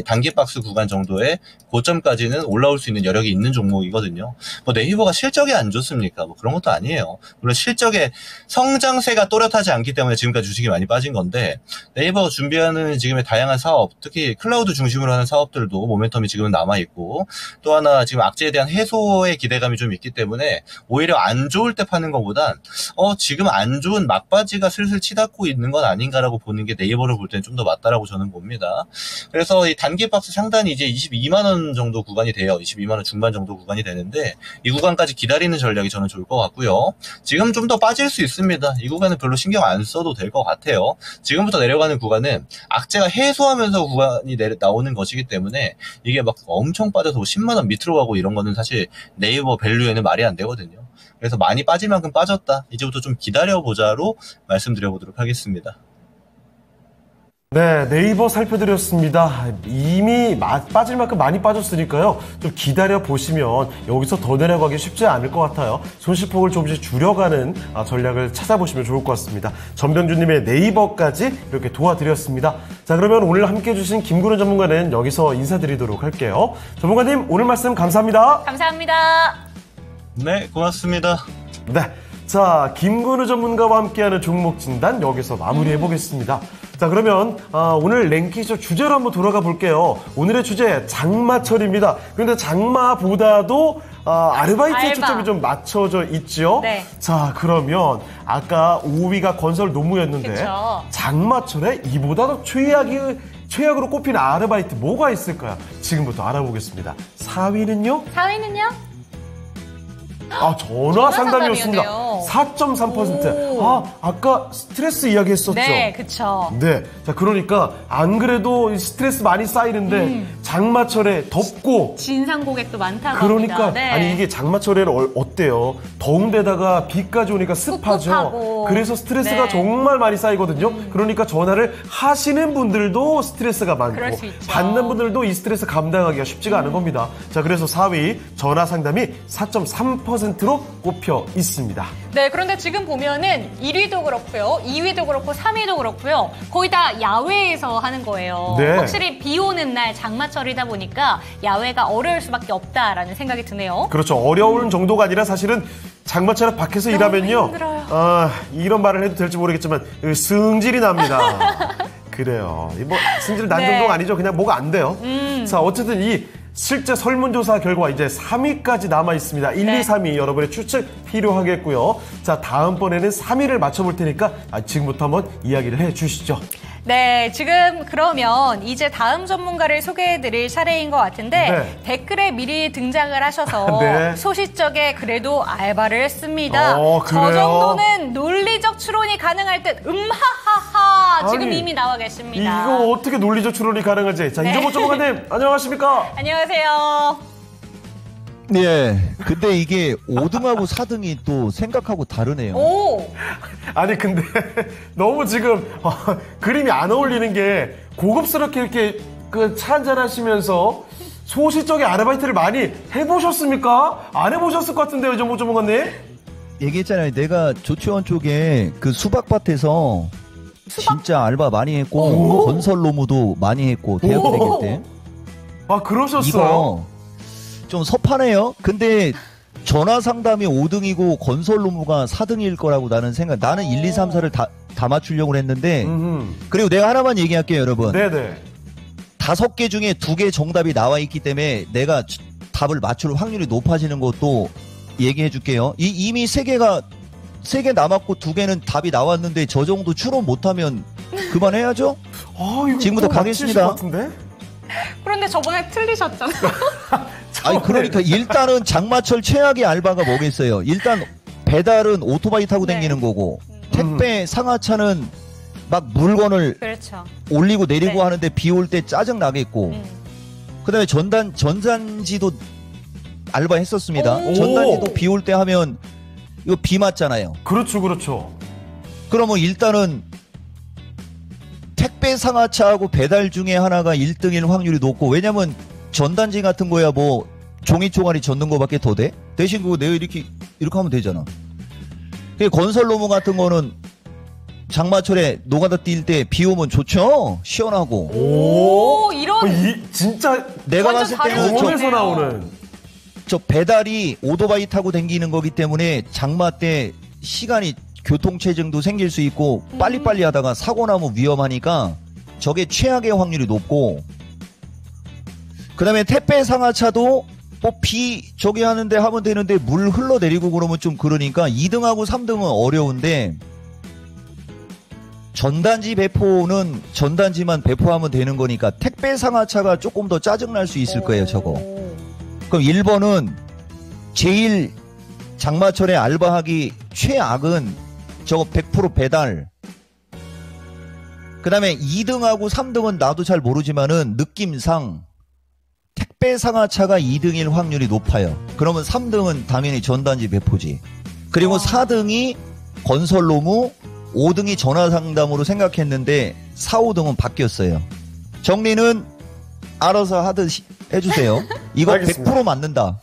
단기 박스 구간 정도의 고점까지는 올라올 수 있는 여력이 있는 종목이거든요. 뭐 네이버가 실적이 안 좋습니까? 뭐 그런 것도 아니에요. 물론 실적에 성장세가 또렷하지 않기 때문에 지금까지 주식이 많이 빠진 건데, 네이버가 준비하는 지금의 다양한 사업, 특히 클라우드 중심으로 하는 사업들도 모멘텀이 지금은 남아있고, 또 하나 지금 악재에 대한 해소의 기대감이 좀 있기 때문에 오히려 안 좋을 때 파는 것보단 지금 안 좋은 막바지가 슬슬 치닫고 있는 건 아닌가라고 보는 게 네이버를 볼 때는 좀 더 맞다라고 저는 봅니다. 그래서 이 단기 박스 상단이 이제 22만 원 정도 구간이 돼요. 22만 원 중반 정도 구간이 되는데 이 구간까지 기다리는 전략이 저는 좋을 것 같고요. 지금 좀 더 빠질 수 있습니다. 이 구간은 별로 신경 안 써도 될 것 같아요. 지금부터 내려가는 구간은 악재가 해소하면서 구간이 나오는 것이기 때문에 이게 막 엄청 빠져서 10만 원 밑으로 가고 이런 거는 사실 네이버 밸류에는 말이 안 되거든요. 그래서 많이 빠질 만큼 빠졌다. 이제부터 좀 기다려보자로 말씀드려보도록 하겠습니다. 네, 네이버 살펴드렸습니다. 이미 빠질 만큼 많이 빠졌으니까요. 좀 기다려보시면 여기서 더 내려가기 쉽지 않을 것 같아요. 손실폭을 조금씩 줄여가는 전략을 찾아보시면 좋을 것 같습니다. 전병준님의 네이버까지 이렇게 도와드렸습니다. 자, 그러면 오늘 함께해 주신 김근우 전문가는 여기서 인사드리도록 할게요. 전문가님, 오늘 말씀 감사합니다. 감사합니다. 네, 고맙습니다. 네. 자, 김근우 전문가와 함께하는 종목 진단 여기서 마무리해보겠습니다. 자, 그러면 오늘 랭킹쇼 주제로 한번 돌아가 볼게요. 오늘의 주제 장마철입니다. 그런데 장마보다도 아르바이트에 알바. 초점이 좀 맞춰져 있죠. 네. 자, 그러면 아까 5위가 건설 노무였는데 그쵸. 장마철에 이보다도 최악으로 꼽히는 아르바이트 뭐가 있을까요? 지금부터 알아보겠습니다. 4위는요? 4위는요? 전화 상담이었습니다. 상담이었네요. 4.3%. 아까 스트레스 이야기했었죠. 네, 그쵸. 네. 자, 그러니까 안 그래도 이 스트레스 많이 쌓이는데 장마철에 덥고 진상 고객도 많다고 그러니까 합니다. 네. 아니 이게 장마철에는 어때요? 더운 데다가 비까지 오니까 습하죠. 꿉꿉하고. 그래서 스트레스가 네. 정말 많이 쌓이거든요. 그러니까 전화를 하시는 분들도 스트레스가 많고 그럴 수 있죠. 받는 분들도 이 스트레스 감당하기가 쉽지가 않은 겁니다. 자, 그래서 4위 전화 상담이 4.3%로 꼽혀 있습니다. 네, 그런데 지금 보면은 1위도 그렇고요, 2위도 그렇고, 3위도 그렇고요. 거의 다 야외에서 하는 거예요. 네. 확실히 비 오는 날 장마철이다 보니까 야외가 어려울 수밖에 없다라는 생각이 드네요. 그렇죠. 어려운 정도가 아니라 사실은 장마철에 밖에서 일하면요. 힘들어요. 이런 말을 해도 될지 모르겠지만 승질이 납니다. 그래요. 뭐 승질 난 네. 정도가 아니죠. 그냥 뭐가 안 돼요. 자, 어쨌든 이 실제 설문조사 결과 이제 3위까지 남아 있습니다. 1, 네. 2, 3위 여러분의 추측 필요하겠고요. 자, 다음번에는 3위를 맞춰볼 테니까 지금부터 한번 이야기를 해 주시죠. 네, 지금 그러면 이제 다음 전문가를 소개해드릴 차례인 것 같은데 네. 댓글에 미리 등장을 하셔서 네. 소시적에 그래도 알바를 했습니다. 그래요? 저 정도는 논리적 추론이 가능할 듯 하하하 지금 아니, 이미 나와 계십니다. 이거 어떻게 논리적 추론이 가능하지? 자, 네. 이종호 전문가님 안녕하십니까? 안녕하세요. 예. 근데 이게 5등하고 4등이 또 생각하고 다르네요. 오, 아니 근데 너무 지금 그림이 안 어울리는 게 고급스럽게 이렇게 그 차 한잔 하시면서 소시적인 아르바이트를 많이 해보셨습니까? 안 해보셨을 것 같은데요, 이종호 전문가님? 얘기했잖아요. 내가 조치원 쪽에 그 수박밭에서 진짜 알바 많이 했고 건설 노무도 많이 했고 대학 오. 다닐 때. 아, 그러셨어요? 이거 좀 섭하네요. 근데 전화 상담이 5등이고 건설 노무가 4등일 거라고 나는 1, 2, 3, 4를 다 맞추려고 했는데 그리고 내가 하나만 얘기할게요, 여러분. 네네. 5개 중에 2개 정답이 나와 있기 때문에 내가 답을 맞출 확률이 높아지는 것도 얘기해 줄게요. 이미 3개 남았고 2개는 답이 나왔는데 저 정도 추론 못하면 그만해야죠? 이거 지금부터 꼭 맞히실 가겠습니다. 것 같은데? 그런데 저번에 틀리셨잖아요. 아니 그러니까 일단은 장마철 최악의 알바가 뭐겠어요. 일단 배달은 오토바이 타고 네. 다니는 거고 택배 상하차는 막 물건을 그렇죠. 올리고 내리고 네. 하는데 비 올 때 짜증 나겠고 그다음에 전단지도 알바 했었습니다. 오. 전단지도 비 올 때 하면 이거 비 맞잖아요. 그렇죠, 그렇죠. 그러면 일단은 택배 상하차하고 배달 중에 하나가 1등일 확률이 높고 왜냐면 전단지 같은 거야 뭐 종이 쪼가리 젓는 거밖에 더 돼? 대신 그거 내가 이렇게 하면 되잖아. 건설 노무 같은 거는 장마철에 노가다 뛸 때 비 오면 좋죠. 시원하고. 오, 이런 진짜 내가 완전 봤을 때는 다른 경험에서 네. 나오는. 저 배달이 오토바이 타고 다니는 거기 때문에 장마 때 시간이 교통체증도 생길 수 있고 빨리빨리 하다가 사고 나면 위험하니까 저게 최악의 확률이 높고 그 다음에 택배 상하차도 뭐 저기 하는데 하면 되는데 물 흘러내리고 그러면 좀 그러니까 2등하고 3등은 어려운데 전단지 배포는 전단지만 배포하면 되는 거니까 택배 상하차가 조금 더 짜증날 수 있을 거예요 저거. 그럼 1번은 제일 장마철에 알바하기 최악은 저거 100% 배달. 그 다음에 2등하고 3등은 나도 잘 모르지만은 느낌상 택배 상하차가 2등일 확률이 높아요. 그러면 3등은 당연히 전단지 배포지. 그리고 4등이 건설 노무, 5등이 전화 상담으로 생각했는데 4, 5등은 바뀌었어요. 정리는 알아서 하듯이 해주세요. 이거 알겠습니다. 100% 맞는다.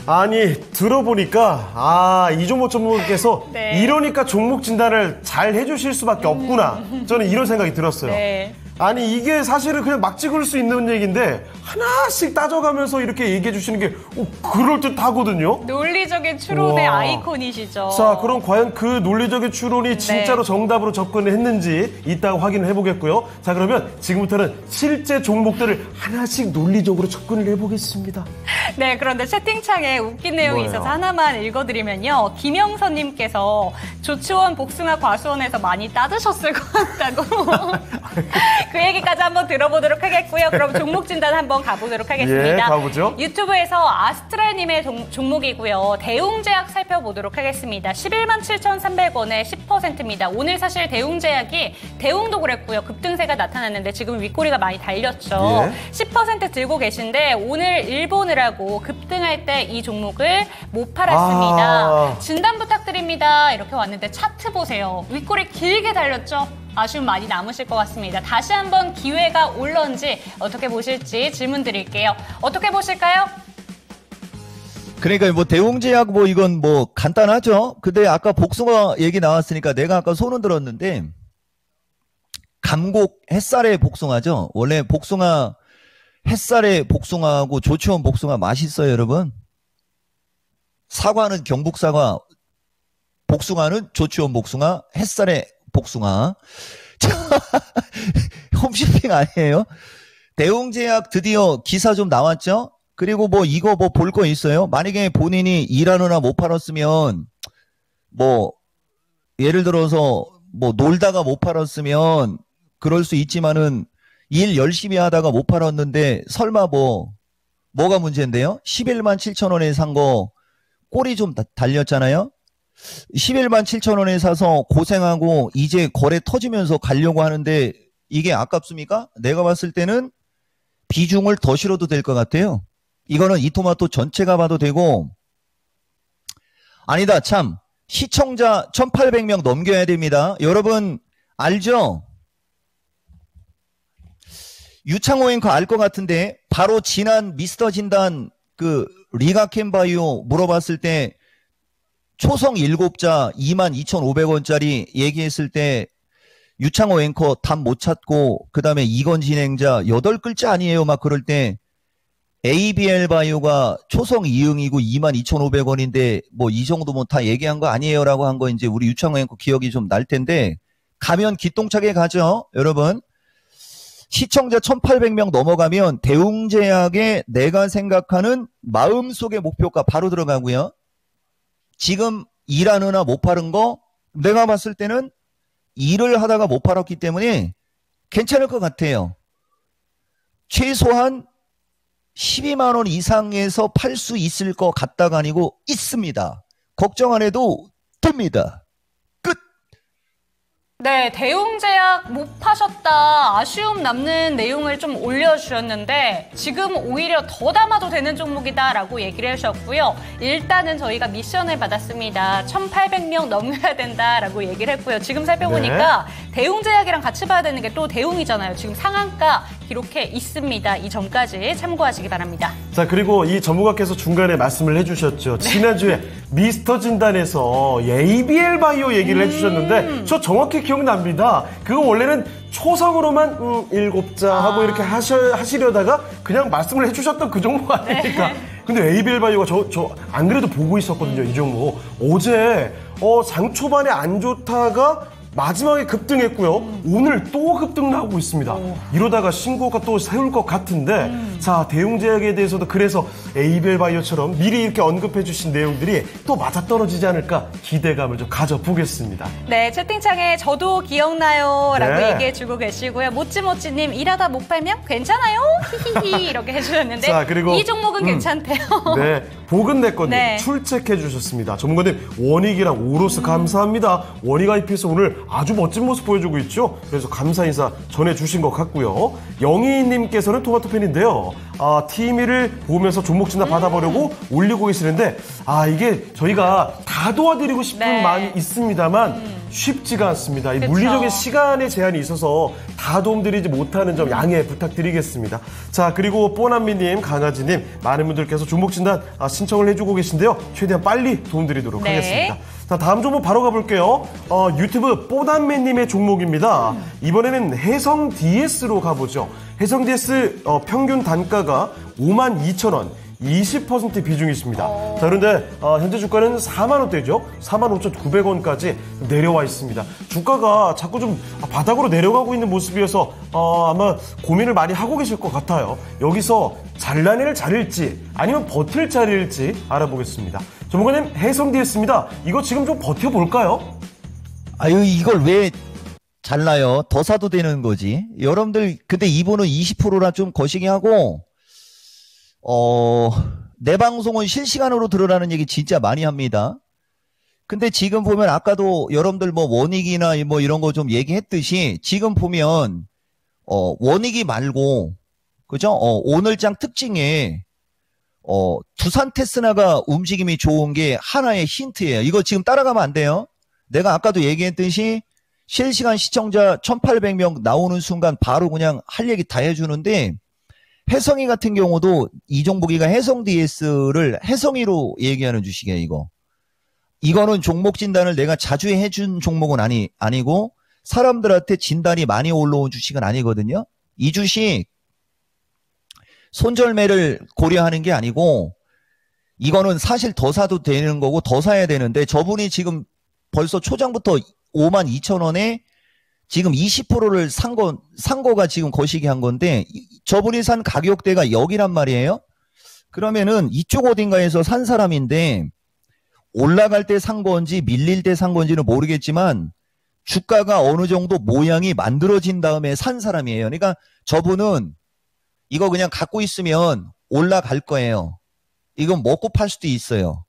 아니, 들어보니까 이종모 전문가께서 네. 이러니까 종목 진단을 잘 해주실 수밖에 없구나. 저는 이런 생각이 들었어요. 네. 아니, 이게 사실은 그냥 막 찍을 수 있는 얘기인데 하나씩 따져가면서 이렇게 얘기해 주시는 게 그럴듯하거든요. 논리적인 추론의 와. 아이콘이시죠. 자, 그럼 과연 그 논리적인 추론이 진짜로 정답으로 접근을 했는지 이따가 확인을 해보겠고요. 자, 그러면 지금부터는 실제 종목들을 하나씩 논리적으로 접근을 해보겠습니다. 네, 그런데 채팅창에 웃긴 내용이 뭐예요? 있어서 하나만 읽어드리면요. 김영선님께서 조치원 복숭아 과수원에서 많이 따드셨을 것 같다고. 그 얘기까지 한번 들어보도록 하겠고요. 그럼 종목 진단 한번 가보도록 하겠습니다. 예, 가보죠. 유튜브에서 아스트랄님의 종목이고요. 대웅제약 살펴보도록 하겠습니다. 117,300원에 10%입니다. 오늘 사실 대웅제약이 대웅도 그랬고요. 급등세가 나타났는데 지금 윗꼬리가 많이 달렸죠. 예. 10% 들고 계신데 오늘 일본이라고 급등할 때 이 종목을 못 팔았습니다. 진단 부탁드립니다. 이렇게 왔는데 차트 보세요. 윗꼬리 길게 달렸죠. 아쉬움 많이 남으실 것 같습니다. 다시 한번 기회가 올런지 어떻게 보실지 질문 드릴게요. 어떻게 보실까요? 그러니까 뭐 대웅제약 뭐 이건 뭐 간단하죠. 근데 아까 복숭아 얘기 나왔으니까 내가 아까 손은 들었는데 감곡 햇살의 복숭아죠. 원래 복숭아 햇살의 복숭아하고 조치원 복숭아 맛있어요, 여러분. 사과는 경북 사과, 복숭아는 조치원 복숭아, 햇살의 복숭아. 홈쇼핑 아니에요? 대웅제약 드디어 기사 좀 나왔죠? 그리고 뭐 이거 뭐 볼 거 있어요? 만약에 본인이 일하느라 못 팔았으면 뭐 예를 들어서 뭐 놀다가 못 팔았으면 그럴 수 있지만은 일 열심히 하다가 못 팔았는데 설마 뭐가 문제인데요? 11만 7천 원에 산 거 꼬리 좀 달렸잖아요? 11만 7천 원에 사서 고생하고 이제 거래 터지면서 가려고 하는데 이게 아깝습니까? 내가 봤을 때는 비중을 더 실어도 될 것 같아요. 이거는 이토마토 전체가 봐도 되고 아니다 참 시청자 1800명 넘겨야 됩니다. 여러분 알죠? 유창호 앵커 알 것 같은데 바로 지난 미스터 진단 그 리가캠바이오 물어봤을 때 초성 7자 22,500원짜리 얘기했을 때 유창호 앵커 답 못 찾고 그 다음에 이건 진행자 8글자 아니에요 막 그럴 때 ABL 바이오가 초성 이응이고 22,500원인데 뭐 이 정도면 다 얘기한 거 아니에요 라고 한 거 이제 우리 유창호 앵커 기억이 좀 날 텐데 가면 기똥차게 가죠 여러분. 시청자 1800명 넘어가면 대웅제약의 내가 생각하는 마음속의 목표가 바로 들어가고요. 지금 일하느라 못 팔은 거 내가 봤을 때는 일을 하다가 못 팔았기 때문에 괜찮을 것 같아요. 최소한 12만 원 이상에서 팔 수 있을 것 같다가 아니고 있습니다. 걱정 안 해도 됩니다. 네, 대웅제약 못 파셨다. 아쉬움 남는 내용을 좀 올려주셨는데 지금 오히려 더 담아도 되는 종목이다라고 얘기를 해주셨고요. 일단은 저희가 미션을 받았습니다. 1,800명 넘겨야 된다라고 얘기를 했고요. 지금 살펴보니까 대웅제약이랑 같이 봐야 되는 게 또 대웅이잖아요. 지금 상한가 기록해 있습니다. 이 점까지 참고하시기 바랍니다. 자, 그리고 이 전문가께서 중간에 말씀을 해주셨죠. 지난주에 미스터 진단에서 ABL 바이오 얘기를 해주셨는데 저 정확히 기억납니다. 그거 원래는 초성으로만 7자 하고 이렇게 하시려다가 그냥 말씀을 해주셨던 그 종목 아닙니까? 네. 근데 ABL 바이오가 저 안 그래도 보고 있었거든요. 이 종목. 어제 장 초반에 안 좋다가 마지막에 급등했고요. 오늘 또 급등 나오고 있습니다. 이러다가 신고가 또 세울 것 같은데 자, 대웅제약에 대해서도 그래서 ABL 바이오처럼 미리 이렇게 언급해 주신 내용들이 또 맞아떨어지지 않을까 기대감을 좀 가져보겠습니다. 네, 채팅창에 저도 기억나요 라고 네. 얘기해 주고 계시고요. 모찌모찌님 일하다 못 팔면 괜찮아요? 히히히 이렇게 해주셨는데 자, 그리고 이 종목은 괜찮대요. 네, 복은내꺼님 네. 출첵해 주셨습니다. 전문가님 원익이랑 오로스 감사합니다. 원익 IP에서 오늘 아주 멋진 모습 보여주고 있죠. 그래서 감사 인사 전해주신 것 같고요. 영희님께서는 토마토 팬인데요. TME를 보면서 종목 진단 받아보려고 올리고 계시는데 이게 저희가 다 도와드리고 싶은 네. 마음이 있습니다만 쉽지가 않습니다. 이 그쵸. 물리적인 시간의 제한이 있어서 다 도움드리지 못하는 점 양해 부탁드리겠습니다. 자, 그리고 뽀남미님, 강아지님 많은 분들께서 종목 진단 신청을 해주고 계신데요. 최대한 빨리 도움드리도록 네. 하겠습니다. 자, 다음 종목 바로 가볼게요. 유튜브 뽀남매님의 종목입니다. 이번에는 해성 DS로 가보죠. 해성 DS 평균 단가가 52,000원. 20% 비중이 있습니다. 자, 그런데 현재 주가는 4만 원대죠. 45,900원까지 내려와 있습니다. 주가가 자꾸 좀 바닥으로 내려가고 있는 모습이어서 아마 고민을 많이 하고 계실 것 같아요. 여기서 잘라낼 자리일지 아니면 버틸 자리일지 알아보겠습니다. 전문가님, 해성 DS입니다. 이거 지금 좀 버텨볼까요? 아유, 이걸 왜 잘나요. 더 사도 되는 거지. 여러분들, 근데 이분은 20%라 좀 거시기 하고, 내 방송은 실시간으로 들으라는 얘기 진짜 많이 합니다. 근데 지금 보면 아까도 여러분들 뭐 원익이나 뭐 이런 거 좀 얘기했듯이 지금 보면, 원익이 말고, 그죠? 오늘장 특징에, 두산 테스나가 움직임이 좋은 게 하나의 힌트예요. 이거 지금 따라가면 안 돼요. 내가 아까도 얘기했듯이 실시간 시청자 1800명 나오는 순간 바로 그냥 할 얘기 다 해주는데 혜성이 같은 경우도 이 종목이가 혜성 DS를 혜성이로 얘기하는 주식이에요. 이거는 종목 진단을 내가 자주 해준 종목은 아니고 사람들한테 진단이 많이 올라온 주식은 아니거든요. 이 주식 손절매를 고려하는 게 아니고 이거는 사실 더 사도 되는 거고 더 사야 되는데 저분이 지금 벌써 초장부터 52,000원에 지금 20%를 산 거가 지금 거시기 한 건데 저분이 산 가격대가 여기란 말이에요. 그러면은 이쪽 어딘가에서 산 사람인데 올라갈 때 산 건지 밀릴 때 산 건지는 모르겠지만 주가가 어느 정도 모양이 만들어진 다음에 산 사람이에요. 그러니까 저분은 이거 그냥 갖고 있으면 올라갈 거예요. 이건 먹고 팔 수도 있어요.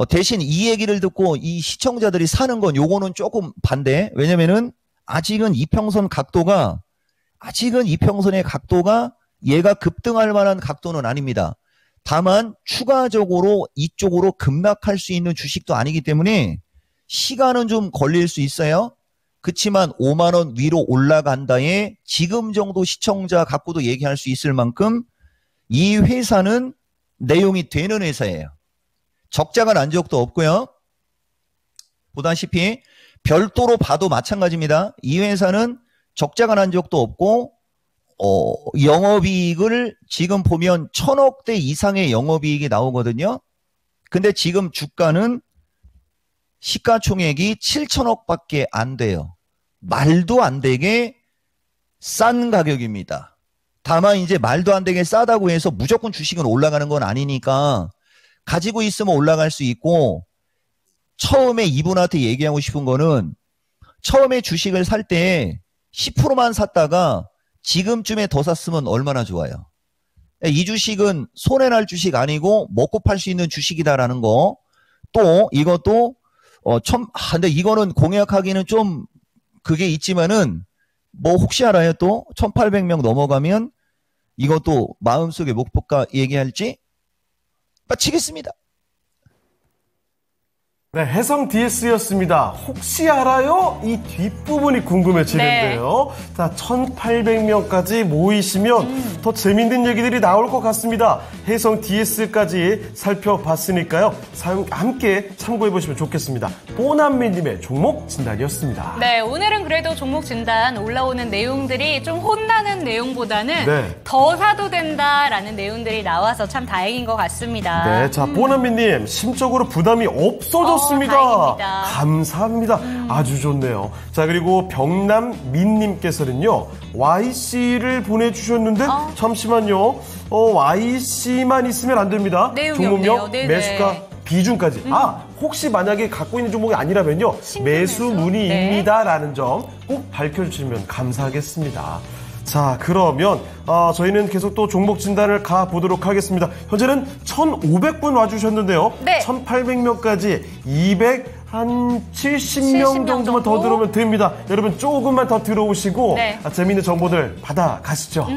대신 이 얘기를 듣고 이 시청자들이 사는 건 요거는 조금 반대. 왜냐면은 아직은 이평선의 각도가 얘가 급등할 만한 각도는 아닙니다. 다만 추가적으로 이쪽으로 급락할 수 있는 주식도 아니기 때문에 시간은 좀 걸릴 수 있어요. 그치만 5만원 위로 올라간다에 지금 정도 시청자 갖고도 얘기할 수 있을 만큼 이 회사는 내용이 되는 회사예요. 적자가 난 적도 없고요. 보다시피 별도로 봐도 마찬가지입니다. 이 회사는 적자가 난 적도 없고 영업이익을 지금 보면 1000억대 이상의 영업이익이 나오거든요. 근데 지금 주가는 시가총액이 7천억밖에 안 돼요. 말도 안 되게 싼 가격입니다. 다만 이제 말도 안 되게 싸다고 해서 무조건 주식은 올라가는 건 아니니까 가지고 있으면 올라갈 수 있고 처음에 이분한테 얘기하고 싶은 거는 처음에 주식을 살 때 10%만 샀다가 지금쯤에 더 샀으면 얼마나 좋아요. 이 주식은 손해날 주식 아니고 먹고 팔 수 있는 주식이다라는 거. 또 이것도 근데 이거는 공약하기는 좀 그게 있지만은 뭐 혹시 알아요? 또 1800명 넘어가면 이것도 마음속에 목표가 얘기할지 빠치겠습니다. 네, 혜성 DS였습니다. 혹시 알아요? 이 뒷부분이 궁금해지는데요. 네. 자, 1800명까지 모이시면 더 재밌는 얘기들이 나올 것 같습니다. 혜성 DS까지 살펴봤으니까요. 함께 참고해보시면 좋겠습니다. 뽀남미님의 종목 진단이었습니다. 네, 오늘은 그래도 종목 진단 올라오는 내용들이 좀 혼나는 내용보다는 네. 더 사도 된다라는 내용들이 나와서 참 다행인 것 같습니다. 네, 자, 뽀남미님 심적으로 부담이 없어졌습니다. 다행입니다. 감사합니다. 아주 좋네요. 자, 그리고 병남민님께서는요, YC를 보내주셨는데, 잠시만요. YC만 있으면 안 됩니다. 종목명, 매수가, 비중까지. 혹시 만약에 갖고 있는 종목이 아니라면요, 매수 문의입니다라는 점 꼭 밝혀주시면 감사하겠습니다. 자, 그러면 저희는 계속 또 종목 진단을 가보도록 하겠습니다. 현재는 1,500분 와주셨는데요. 네. 1,800명까지 270명 정도만 더 들어오면 됩니다. 여러분 조금만 더 들어오시고 네. 재미있는 정보들 받아가시죠.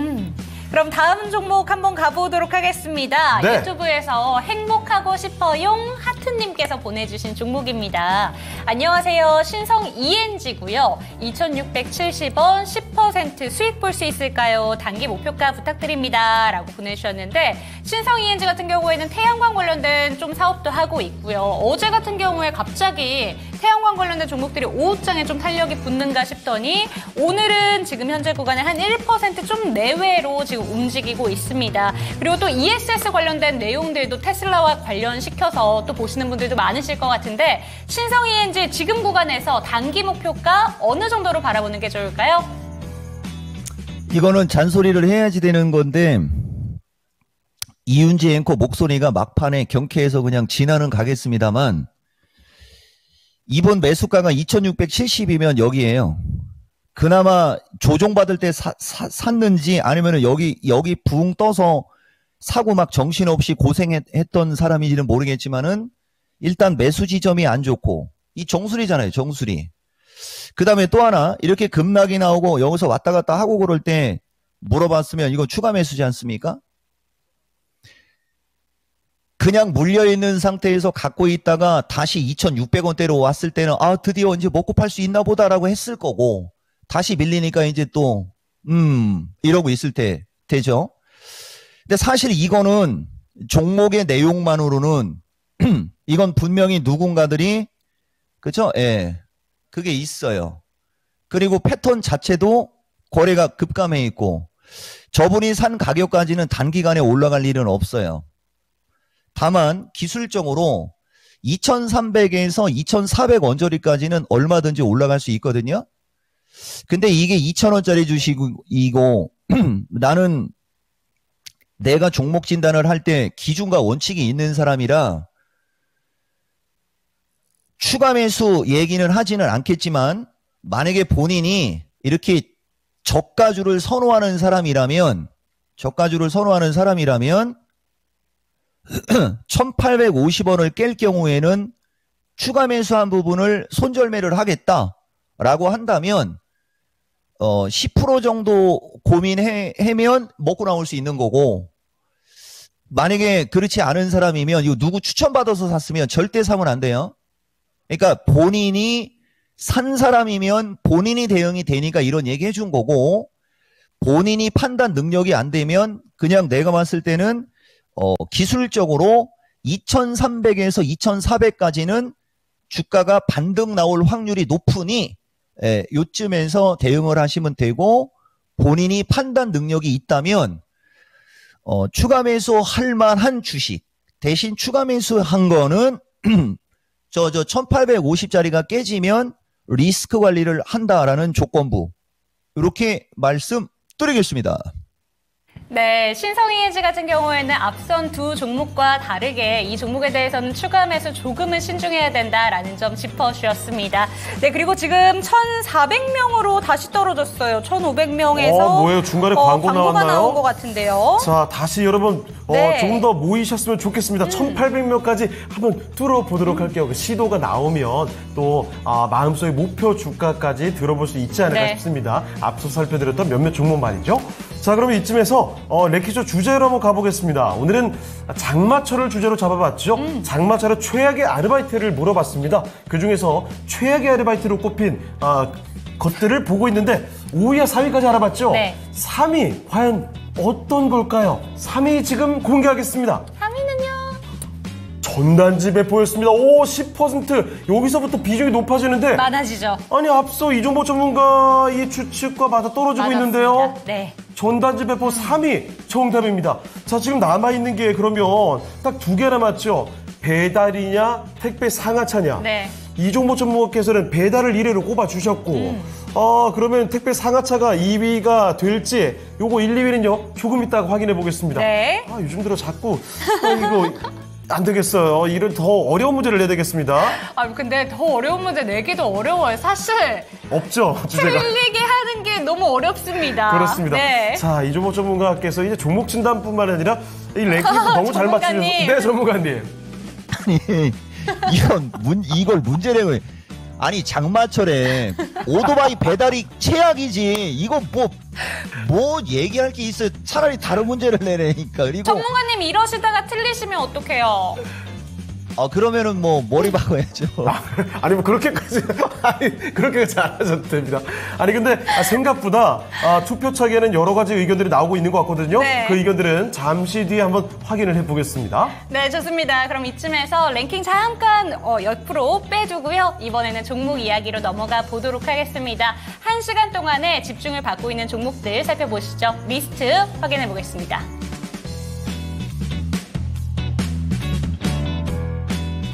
그럼 다음 종목 한번 가보도록 하겠습니다. 네. 유튜브에서 행복하고 싶어용 하트님께서 보내주신 종목입니다. 안녕하세요. 신성 ENG고요. 2,670원 10% 수익 볼 수 있을까요? 단기 목표가 부탁드립니다. 라고 보내주셨는데 신성 ENG 같은 경우에는 태양광 관련된 좀 사업도 하고 있고요. 어제 같은 경우에 갑자기 태양광 관련된 종목들이 5장에 좀 탄력이 붙는가 싶더니 오늘은 지금 현재 구간에 한 1% 좀 내외로 지금 움직이고 있습니다. 그리고 또 ESS 관련된 내용들도 테슬라와 관련시켜서 또 보시는 분들도 많으실 것 같은데 신성 ENG 지금 구간에서 단기 목표가 어느 정도로 바라보는 게 좋을까요? 이거는 잔소리를 해야지 되는 건데 이윤지 앵커 목소리가 막판에 경쾌해서 그냥 지나는 가겠습니다만 이번 매수가가 2670이면 여기에요. 그나마 조종받을 때 샀는지 아니면은 여기 붕 떠서 사고 막 정신없이 고생했던 사람인지는 모르겠지만은 일단 매수 지점이 안 좋고 이 정수리잖아요, 정수리. 그 다음에 또 하나 이렇게 급락이 나오고 여기서 왔다 갔다 하고 그럴 때 물어봤으면 이거 추가 매수지 않습니까? 그냥 물려있는 상태에서 갖고 있다가 다시 2,600원대로 왔을 때는 아 드디어 이제 먹고 팔 수 있나 보다라고 했을 거고 다시 밀리니까 이제 또 이러고 있을 때 되죠. 근데 사실 이거는 종목의 내용만으로는 이건 분명히 누군가들이 그죠? 예. 그게 있어요. 그리고 패턴 자체도 거래가 급감해 있고 저분이 산 가격까지는 단기간에 올라갈 일은 없어요. 다만 기술적으로 2,300에서 2,400 언저리까지는 얼마든지 올라갈 수 있거든요. 근데 이게 2,000원짜리 주식이고 나는 내가 종목 진단을 할 때 기준과 원칙이 있는 사람이라 추가 매수 얘기는 하지는 않겠지만 만약에 본인이 이렇게 저가주를 선호하는 사람이라면 1,850원을 깰 경우에는 추가 매수한 부분을 손절매를 하겠다라고 한다면 10% 정도 고민하면 먹고 나올 수 있는 거고 만약에 그렇지 않은 사람이면 이거 누구 추천받아서 샀으면 절대 사면 안 돼요. 그러니까 본인이 산 사람이면 본인이 대응이 되니까 이런 얘기 해준 거고 본인이 판단 능력이 안 되면 그냥 내가 봤을 때는 기술적으로 2,300에서 2,400까지는 주가가 반등 나올 확률이 높으니 요쯤에서 대응을 하시면 되고 본인이 판단 능력이 있다면 추가 매수할 만한 주식 대신 추가 매수한 거는 1850짜리가 깨지면 리스크 관리를 한다라는 조건부 이렇게 말씀드리겠습니다. 네, 신성이지 같은 경우에는 앞선 두 종목과 다르게 이 종목에 대해서는 추가 매수 조금은 신중해야 된다라는 점 짚어주셨습니다. 네, 그리고 지금 1,400명으로 다시 떨어졌어요. 1,500명에서 뭐예요? 중간에 광고가 나왔나요? 나온 것 같은데요. 자, 다시 여러분 네. 조금 더 모이셨으면 좋겠습니다. 1,800명까지 한번 뚫어보도록 할게요. 그 시도가 나오면 또 마음속의 목표 주가까지 들어볼 수 있지 않을까 네. 싶습니다. 앞서 살펴드렸던 몇몇 종목 말이죠. 자, 그러면 이쯤에서 래키쇼 주제로 한번 가보겠습니다. 오늘은 장마철을 주제로 잡아봤죠. 장마철의 최악의 아르바이트를 물어봤습니다. 그중에서 최악의 아르바이트로 꼽힌 것들을 보고 있는데 5위와 4위까지 알아봤죠. 네. 3위 과연 어떤 걸까요? 3위 지금 공개하겠습니다. 3위는요? 전단지 배포였습니다. 10% 여기서부터 비중이 높아지는데 많아지죠. 아니 앞서 이종보 전문가의 추측과 맞아 떨어지고 있는데요. 네. 전단지 배포 3위 정답입니다. 자, 지금 남아있는 게 그러면 딱 2개 남았죠. 배달이냐 택배 상하차냐. 네. 이종보 전문가께서는 배달을 1위로 꼽아주셨고 그러면 택배 상하차가 2위가 될지 요거 1, 2위는요 조금 이따가 확인해 보겠습니다. 네. 요즘 들어 자꾸 이거 안 되겠어요. 이런 더 어려운 문제를 내야 되겠습니다. 근데 더 어려운 문제 내기도 어려워요. 사실 없죠, 주제가. 틀리게 하는 게 너무 어렵습니다. 그렇습니다. 네. 자, 이종보 전문가께서 이제 종목 진단뿐만 아니라 이 랭킹도 너무 잘 맞추셔서. 전문가님. 네, 전문가님. 아니 이걸 문제래요. 아니 장마철에 오토바이 배달이 최악이지. 이거 뭐 얘기할 게 있어요. 차라리 다른 문제를 내라니까. 그리고 전문가님 이러시다가 틀리시면 어떡해요? 그러면은 뭐 머리 박아야죠. 아니 뭐 그렇게까지 그렇게까지 안 하셔도 됩니다. 아니 근데 생각보다 투표창에는 여러 가지 의견들이 나오고 있는 것 같거든요. 네. 그 의견들은 잠시 뒤에 한번 확인을 해보겠습니다. 네, 좋습니다. 그럼 이쯤에서 랭킹 잠깐 옆으로 빼두고요. 이번에는 종목 이야기로 넘어가 보도록 하겠습니다. 1시간 동안에 집중을 받고 있는 종목들 살펴보시죠. 리스트 확인해 보겠습니다.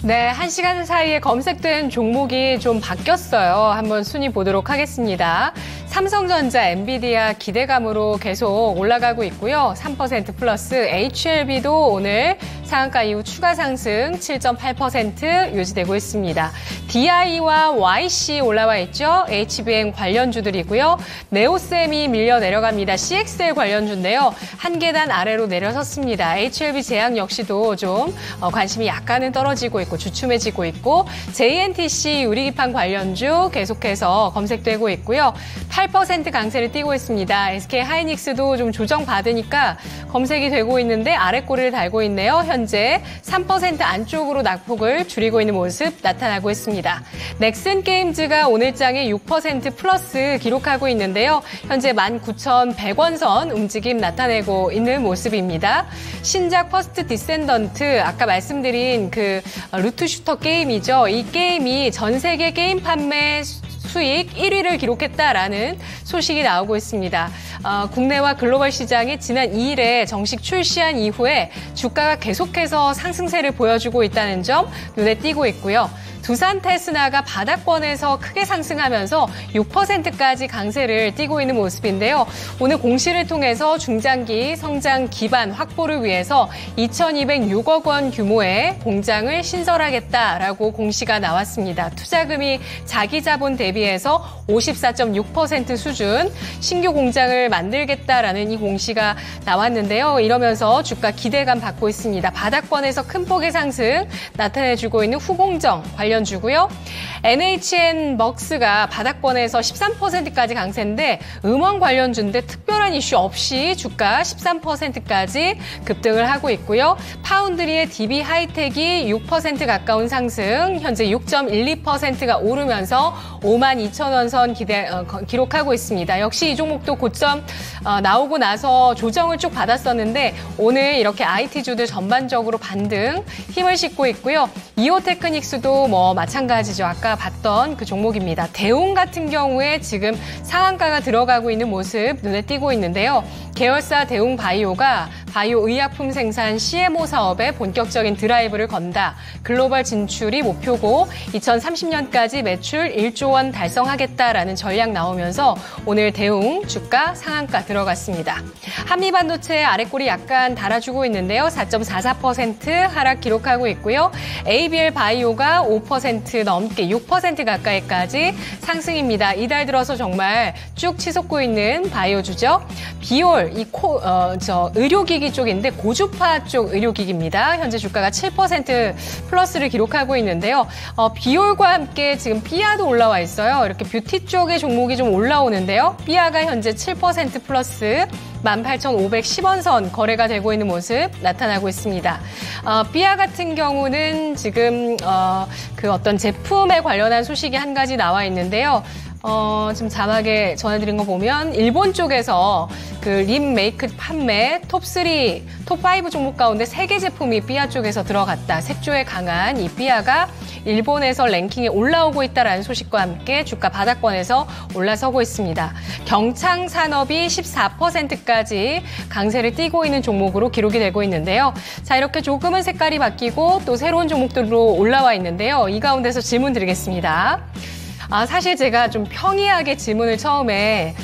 네, 1시간 사이에 검색된 종목이 좀 바뀌었어요. 한번 순위 보도록 하겠습니다. 삼성전자, 엔비디아 기대감으로 계속 올라가고 있고요. 3% 플러스 HLB도 오늘 상한가 이후 추가 상승 7.8% 유지되고 있습니다. DI와 YC 올라와 있죠. HBM 관련주들이고요. 네오셈이 밀려 내려갑니다. CXL 관련주인데요. 한 계단 아래로 내려섰습니다. HLB 제약 역시도 좀 관심이 약간은 떨어지고 있고 주춤해지고 있고 JNTC 유리기판 관련주 계속해서 검색되고 있고요. 8% 강세를 띠고 있습니다. SK 하이닉스도 좀 조정받으니까 검색이 되고 있는데 아래 꼬리를 달고 있네요. 현재 3% 안쪽으로 낙폭을 줄이고 있는 모습 나타나고 있습니다. 넥슨 게임즈가 오늘장에 6% 플러스 기록하고 있는데요. 현재 19,100원 선 움직임 나타내고 있는 모습입니다. 신작 퍼스트 디센던트 아까 말씀드린 그 루트 슈터 게임이죠. 이 게임이 전 세계 게임 판매 수익 1위를 기록했다라는 소식이 나오고 있습니다. 국내와 글로벌 시장이 지난 2일에 정식 출시한 이후에 주가가 계속해서 상승세를 보여주고 있다는 점 눈에 띄고 있고요. 두산 테스나가 바닥권에서 크게 상승하면서 6%까지 강세를 띠고 있는 모습인데요. 오늘 공시를 통해서 중장기 성장 기반 확보를 위해서 2,206억 원 규모의 공장을 신설하겠다라고 공시가 나왔습니다. 투자금이 자기 자본 대비해서 54.6% 수준 신규 공장을 만들겠다라는 이 공시가 나왔는데요. 이러면서 주가 기대감 받고 있습니다. 바닥권에서 큰 폭의 상승 나타내주고 있는 후공정 관련주고요. NHN 먹스가 바닥권에서 13%까지 강세인데 음원 관련주인데 특별한 이슈 없이 주가 13%까지 급등을 하고 있고요. 파운드리의 DB 하이텍이 6% 가까운 상승, 현재 6.12%가 오르면서 52,000원 선 기록하고 있습니다. 역시 이 종목도 고점 나오고 나서 조정을 쭉 받았었는데 오늘 이렇게 IT주들 전반적으로 반등 힘을 싣고 있고요. 이오테크닉스도 마찬가지죠. 아까 봤던 그 종목입니다. 대웅 같은 경우에 지금 상한가가 들어가고 있는 모습 눈에 띄고 있는데요. 계열사 대웅 바이오가 바이오 의약품 생산 CMO 사업에 본격적인 드라이브를 건다. 글로벌 진출이 목표고 2030년까지 매출 1조 원 달성하겠다라는 전략 나오면서 오늘 대웅 주가 상한가 들어갔습니다. 한미반도체 아래꼬리 약간 달아주고 있는데요. 4.44% 하락 기록하고 있고요. ABL 바이오가 5% 넘게 6% 가까이까지 상승입니다. 이달 들어서 정말 쭉 치솟고 있는 바이오주죠. 비올 의료기기 쪽인데 고주파 쪽 의료기기입니다. 현재 주가가 7% 플러스를 기록하고 있는데요. 비올과 함께 지금 삐아도 올라와 있어요. 이렇게 뷰티 쪽의 종목이 좀 올라오는데요. 삐아가 현재 7% 플러스 18,510원 선 거래가 되고 있는 모습 나타나고 있습니다. 삐아 같은 경우는 지금 그 어떤 제품에 관련한 소식이 한 가지 나와 있는데요. 지금 자막에 전해드린 거 보면 일본 쪽에서 그 립 메이크 판매 톱3, 톱5 종목 가운데 3개 제품이 삐아 쪽에서 들어갔다. 색조에 강한 이 삐아가 일본에서 랭킹에 올라오고 있다라는 소식과 함께 주가 바닥권에서 올라서고 있습니다. 경창산업이 14%까지 강세를 띠고 있는 종목으로 기록이 되고 있는데요. 자, 이렇게 조금은 색깔이 바뀌고 또 새로운 종목들로 올라와 있는데요. 이 가운데서 질문 드리겠습니다. 사실 제가 좀 평이하게 질문을 처음에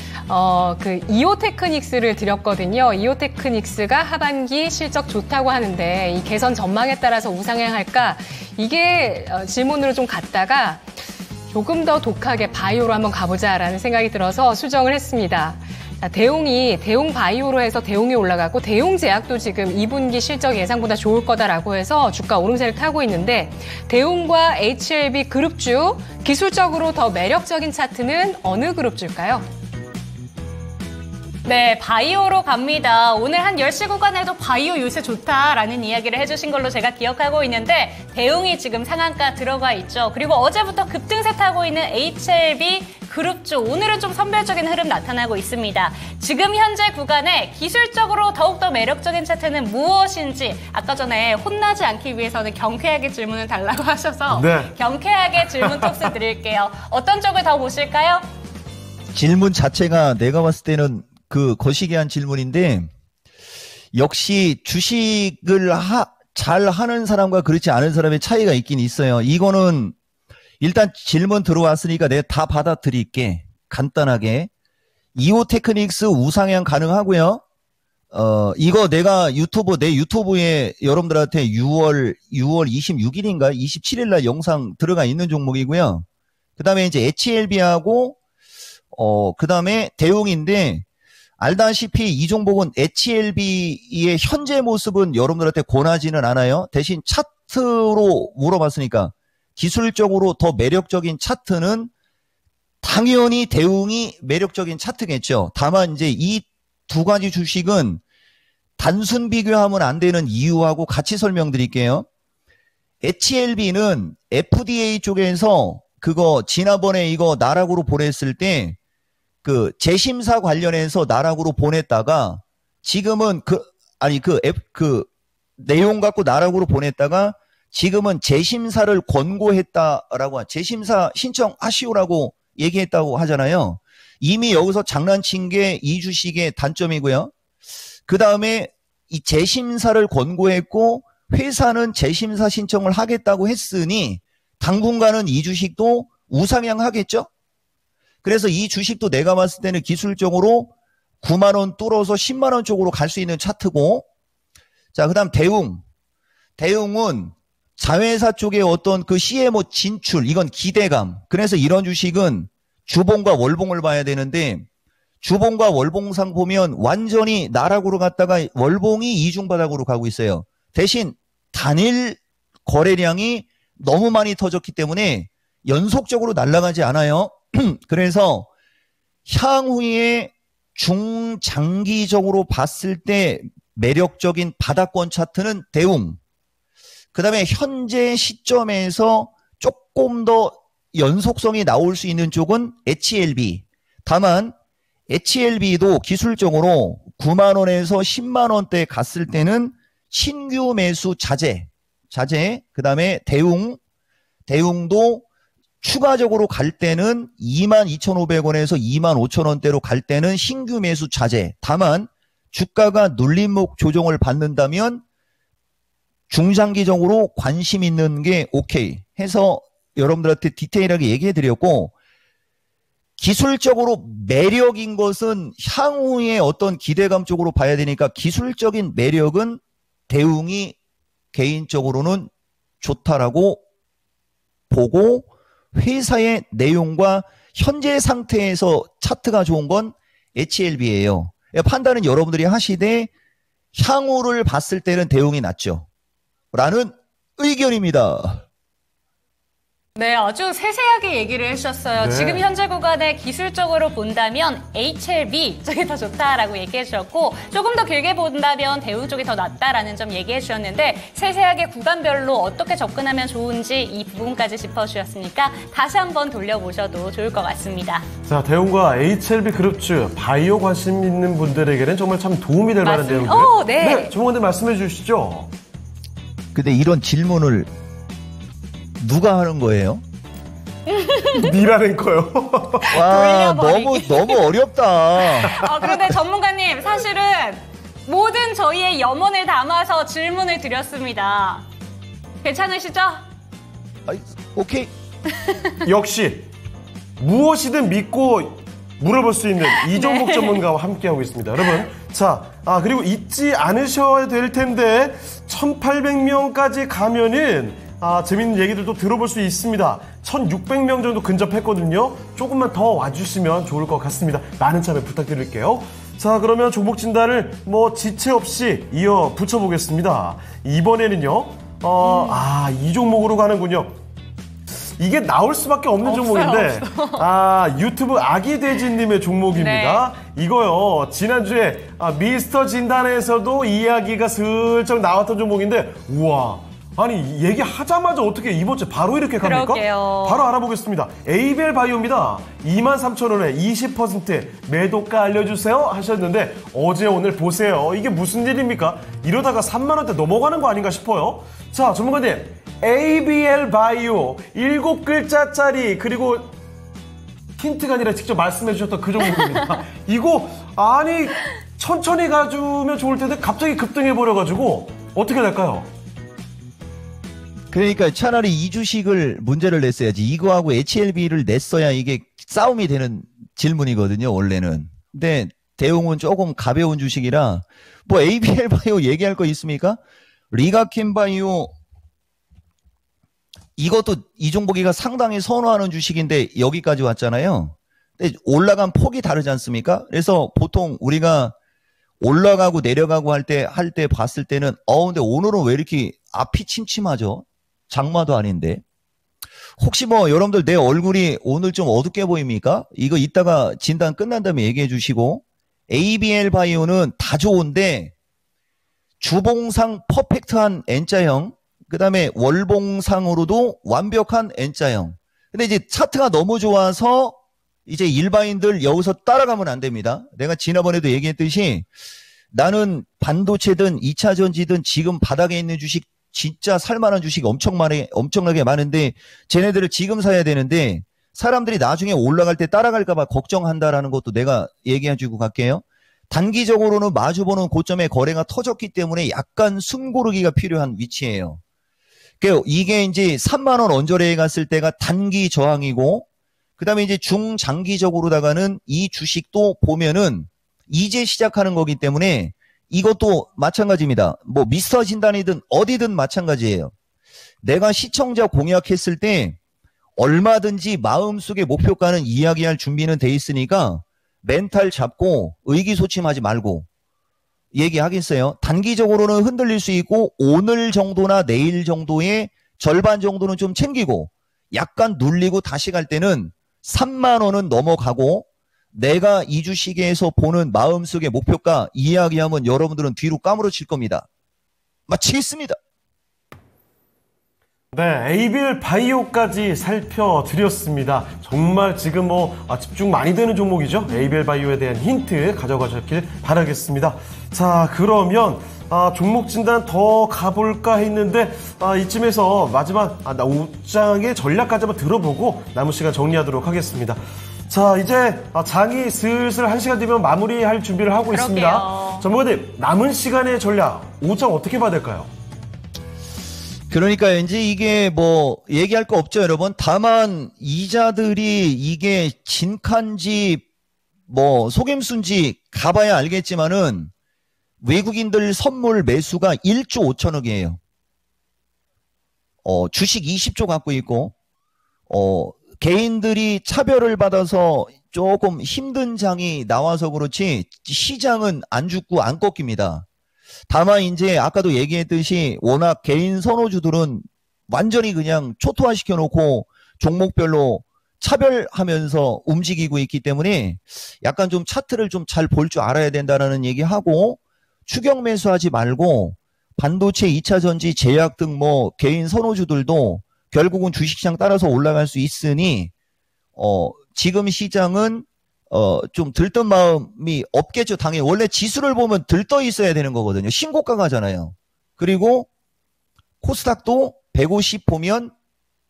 그 이오테크닉스를 드렸거든요. 이오테크닉스가 하반기 실적 좋다고 하는데 이 개선 전망에 따라서 우상향할까? 이게 질문으로 좀 갔다가 조금 더 독하게 바이오로 한번 가보자라는 생각이 들어서 수정을 했습니다. 대웅 바이오로 해서 대웅이 올라가고 대웅제약도 지금 2분기 실적 예상보다 좋을 거다라고 해서 주가 오름세를 타고 있는데 대웅과 HLB 그룹주 기술적으로 더 매력적인 차트는 어느 그룹주일까요? 네, 바이오로 갑니다. 오늘 한 10시 구간에도 바이오 요새 좋다라는 이야기를 해주신 걸로 제가 기억하고 있는데 대웅이 지금 상한가 들어가 있죠. 그리고 어제부터 급등세 타고 있는 HLB 그룹주 오늘은 좀 선별적인 흐름 나타나고 있습니다. 지금 현재 구간에 기술적으로 더욱더 매력적인 차트는 무엇인지 아까 전에 혼나지 않기 위해서는 경쾌하게 질문을 달라고 하셔서 네. 경쾌하게 질문 톡스 드릴게요. 어떤 쪽을 더 보실까요? 질문 자체가 내가 봤을 때는 그 거시기한 질문인데 역시 주식을 잘 하는 사람과 그렇지 않은 사람의 차이가 있긴 있어요. 이거는 일단 질문 들어왔으니까 내가 다 받아들일게. 간단하게. 이오테크닉스 우상향 가능하고요. 이거 내가 내 유튜브에 여러분들한테 6월 26일인가 27일 날 영상 들어가 있는 종목이고요. 그 다음에 이제 HLB하고, 그 다음에 대웅인데, 알다시피 이 종목은 HLB의 현재 모습은 여러분들한테 권하지는 않아요. 대신 차트로 물어봤으니까, 기술적으로 더 매력적인 차트는 당연히 대웅이 매력적인 차트겠죠. 다만 이제 이 두 가지 주식은 단순 비교하면 안 되는 이유하고 같이 설명드릴게요. HLB는 FDA 쪽에서 그거 지난번에 이거 나락으로 보냈을 때 그 재심사 관련해서 나락으로 보냈다가 지금은 그 내용 갖고 나락으로 보냈다가 지금은 재심사를 권고했다라고 재심사 신청하시오라고 얘기했다고 하잖아요. 이미 여기서 장난친 게 이 주식의 단점이고요. 그 다음에 이 재심사를 권고했고 회사는 재심사 신청을 하겠다고 했으니 당분간은 이 주식도 우상향하겠죠. 그래서 이 주식도 내가 봤을 때는 기술적으로 9만 원 뚫어서 10만 원 쪽으로 갈 수 있는 차트고, 자, 그 다음 대웅은 자회사 쪽에 어떤 그 CMO 진출, 이건 기대감. 그래서 이런 주식은 주봉과 월봉을 봐야 되는데, 주봉과 월봉상 보면 완전히 나락으로 갔다가 월봉이 이중바닥으로 가고 있어요. 대신 단일 거래량이 너무 많이 터졌기 때문에 연속적으로 날아가지 않아요. 그래서 향후에 중장기적으로 봤을 때 매력적인 바닥권 차트는 대웅. 그 다음에 현재 시점에서 조금 더 연속성이 나올 수 있는 쪽은 HLB. 다만 HLB도 기술적으로 9만 원에서 10만 원대 갔을 때는 신규 매수 자제. 그 다음에 대웅도 추가적으로 갈 때는 22,500원에서 25,000원대로 갈 때는 신규 매수 자제. 다만 주가가 눌림목 조정을 받는다면 중장기적으로 관심 있는 게 오케이 해서 여러분들한테 디테일하게 얘기해 드렸고, 기술적으로 매력인 것은 향후에 어떤 기대감 쪽으로 봐야 되니까 기술적인 매력은 대웅이 개인적으로는 좋다라고 보고, 회사의 내용과 현재 상태에서 차트가 좋은 건 HLB예요. 판단은 여러분들이 하시되 향후를 봤을 때는 대웅이 낫죠. 라는 의견입니다. 네, 아주 세세하게 얘기를 해주셨어요. 네. 지금 현재 구간에 기술적으로 본다면 HLB 쪽이 더 좋다라고 얘기해 주셨고, 조금 더 길게 본다면 대웅 쪽이 더 낫다라는 점 얘기해 주셨는데, 세세하게 구간별로 어떻게 접근하면 좋은지 이 부분까지 짚어주셨으니까 다시 한번 돌려보셔도 좋을 것 같습니다. 자, 대웅과 HLB 그룹주 바이오 관심 있는 분들에게는 정말 참 도움이 될 만한 맞습니다. 내용들. 네. 전문가님 말씀해 주시죠. 근데 이런 질문을 누가 하는 거예요? 니라는 거요. 와, 돌려버리기. 너무 어렵다. 그런데 전문가님, 사실은 모든 저희의 염원을 담아서 질문을 드렸습니다. 괜찮으시죠? 오케이. 역시 무엇이든 믿고 물어볼 수 있는 이종목 전문가와 함께하고 있습니다. 여러분, 자, 그리고 잊지 않으셔야 될 텐데 1,800명까지 가면은 재밌는 얘기들도 들어볼 수 있습니다. 1,600명 정도 근접했거든요. 조금만 더 와주시면 좋을 것 같습니다. 많은 참여 부탁드릴게요. 자, 그러면 종목 진단을 지체 없이 이어 붙여보겠습니다. 이번에는요, 이 종목으로 가는군요. 이게 나올 수밖에 없는 종목인데, 유튜브 아기돼지님의 종목입니다. 네. 이거요, 지난주에 미스터 진단에서도 이야기가 슬쩍 나왔던 종목인데, 우와. 아니, 얘기하자마자 어떻게 이번 주에 바로 이렇게 갑니까? 그러게요. 바로 알아보겠습니다. 에이벨 바이오입니다. 23,000원에 20% 매도가 알려주세요 하셨는데, 어제 오늘 보세요. 이게 무슨 일입니까? 이러다가 3만원대 넘어가는 거 아닌가 싶어요. 자, 전문가님, ABL 바이오 7글자짜리, 그리고 힌트가 아니라 직접 말씀해 주셨던 그 종목입니다. 이거 아니 천천히 가주면 좋을 텐데 갑자기 급등해버려가지고 어떻게 될까요? 그러니까 차라리 이 주식을 문제를 냈어야지. 이거하고 HLB를 냈어야 이게 싸움이 되는 질문이거든요, 원래는. 근데 대응은 조금 가벼운 주식이라 뭐 ABL 바이오 얘기할 거 있습니까? 리가켄 바이오 이것도 이종복이가 상당히 선호하는 주식인데 여기까지 왔잖아요. 근데 올라간 폭이 다르지 않습니까? 그래서 보통 우리가 올라가고 내려가고 할 때 봤을 때는 근데 오늘은 왜 이렇게 앞이 침침하죠? 장마도 아닌데. 혹시 뭐 여러분들 내 얼굴이 오늘 좀 어둡게 보입니까? 이거 이따가 진단 끝난 다음에 얘기해 주시고 ABL 바이오는 다 좋은데 주봉상 퍼펙트한 N자형 그 다음에 월봉상으로도 완벽한 N자형. 근데 이제 차트가 너무 좋아서 이제 일반인들 여기서 따라가면 안 됩니다. 내가 지난번에도 얘기했듯이 나는 반도체든 2차 전지든 지금 바닥에 있는 주식 진짜 살만한 주식 엄청나게 많은데 쟤네들을 지금 사야 되는데 사람들이 나중에 올라갈 때 따라갈까봐 걱정한다라는 것도 내가 얘기해주고 갈게요. 단기적으로는 마주보는 고점에 거래가 터졌기 때문에 약간 숨고르기가 필요한 위치예요. 이게 이제 3만원 언저리에 갔을 때가 단기 저항이고 그 다음에 이제 중장기적으로다가는 이 주식도 보면은 이제 시작하는 거기 때문에 이것도 마찬가지입니다. 뭐 미스터 진단이든 어디든 마찬가지예요. 내가 시청자 공약했을 때 얼마든지 마음속의 목표가는 이야기할 준비는 돼 있으니까 멘탈 잡고 의기소침하지 말고 얘기하겠어요. 단기적으로는 흔들릴 수 있고 오늘 정도나 내일 정도의 절반 정도는 좀 챙기고 약간 눌리고 다시 갈 때는 3만 원은 넘어가고 내가 이 주식에서 보는 마음속의 목표가 이야기하면 여러분들은 뒤로 까무러칠 겁니다. 마치겠습니다. 네, ABL 바이오까지 살펴드렸습니다. 정말 지금 집중 많이 되는 종목이죠. ABL 바이오에 대한 힌트 가져가셨길 바라겠습니다. 자, 그러면 종목 진단 더 가볼까 했는데 이쯤에서 마지막 우장의 전략까지 한번 들어보고 남은 시간 정리하도록 하겠습니다. 자, 이제 장이 슬슬 1시간 되면 마무리할 준비를 하고 있습니다. 전문가님, 남은 시간의 전략 우장 어떻게 봐야 될까요? 그러니까 이제 이게 뭐 얘기할 거 없죠, 여러분. 다만 이자들이 이게 진칸지 뭐 속임수인지 가봐야 알겠지만은 외국인들 선물 매수가 1조 5천억이에요. 주식 20조 갖고 있고 개인들이 차별을 받아서 조금 힘든 장이 나와서 그렇지 시장은 안 죽고 안 꺾입니다. 다만 이제 아까도 얘기했듯이 워낙 개인 선호주들은 완전히 그냥 초토화시켜 놓고 종목별로 차별하면서 움직이고 있기 때문에 약간 좀 차트를 좀 잘 볼 줄 알아야 된다는 얘기하고 추격 매수하지 말고 반도체 2차 전지 제약 등 뭐 개인 선호주들도 결국은 주식시장 따라서 올라갈 수 있으니 지금 시장은 좀 들뜬 마음이 없겠죠. 당연히 원래 지수를 보면 들떠 있어야 되는 거거든요. 신고가 가잖아요. 그리고 코스닥도 150 보면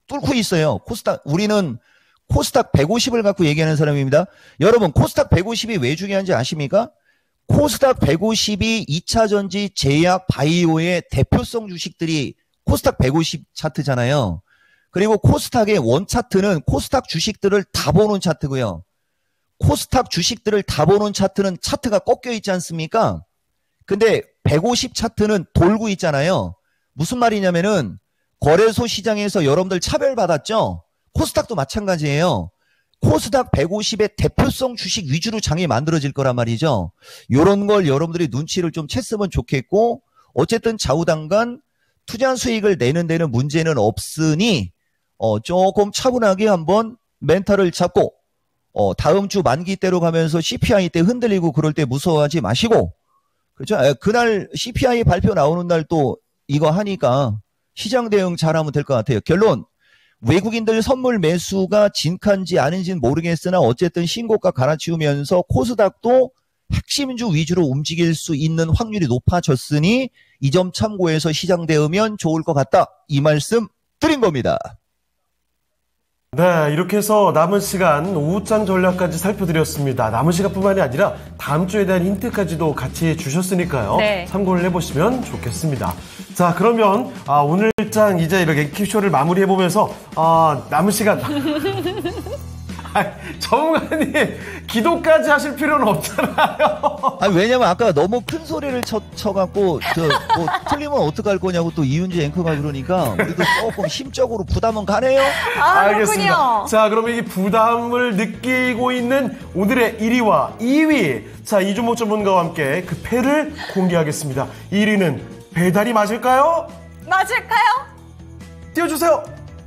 뚫고 있어요. 우리는 코스닥 150을 갖고 얘기하는 사람입니다. 여러분 코스닥 150이 왜 중요한지 아십니까? 코스닥 150이 2차 전지 제약 바이오의 대표성 주식들이 코스닥 150 차트잖아요. 그리고 코스닥의 원 차트는 코스닥 주식들을 다 보는 차트고요. 코스닥 주식들을 다 보는 차트는 차트가 꺾여 있지 않습니까? 근데 150 차트는 돌고 있잖아요. 무슨 말이냐면은 거래소 시장에서 여러분들 차별받았죠? 코스닥도 마찬가지예요. 코스닥 150의 대표성 주식 위주로 장이 만들어질 거란 말이죠. 이런 걸 여러분들이 눈치를 좀 챘으면 좋겠고 어쨌든 좌우당간 투자 수익을 내는 데는 문제는 없으니 조금 차분하게 한번 멘탈을 잡고 다음 주 만기 때로 가면서 CPI 때 흔들리고 그럴 때 무서워하지 마시고 그렇죠? 그날 CPI 발표 나오는 날 또 이거 하니까 시장 대응 잘하면 될 것 같아요. 결론 외국인들 선물 매수가 진칸지 아닌지는 모르겠으나 어쨌든 신고가 갈아치우면서 코스닥도 핵심주 위주로 움직일 수 있는 확률이 높아졌으니 이 점 참고해서 시장 대응면 좋을 것 같다. 이 말씀 드린 겁니다. 네, 이렇게 해서 남은 시간 오후장 전략까지 살펴드렸습니다. 남은 시간뿐만이 아니라 다음 주에 대한 힌트까지도 같이 주셨으니까요. 네. 참고를 해보시면 좋겠습니다. 자, 그러면 오늘장 이제 이렇게 킵쇼를 마무리해보면서 남은 시간 전문가님, 기도까지 하실 필요는 없잖아요. 아니, 왜냐면 아까 너무 큰 소리를 쳐갖고, 뭐, 틀리면 어떡할 거냐고 또 이윤지 앵커가 그러니까, 우리도 조금 심적으로 부담은 가네요? 알겠습니다. 그렇군요. 자, 그러면 이 부담을 느끼고 있는 오늘의 1위와 2위. 자, 이종목 전문가와 함께 그 패를 공개하겠습니다. 1위는 배달이 맞을까요? 맞을까요? 띄워주세요.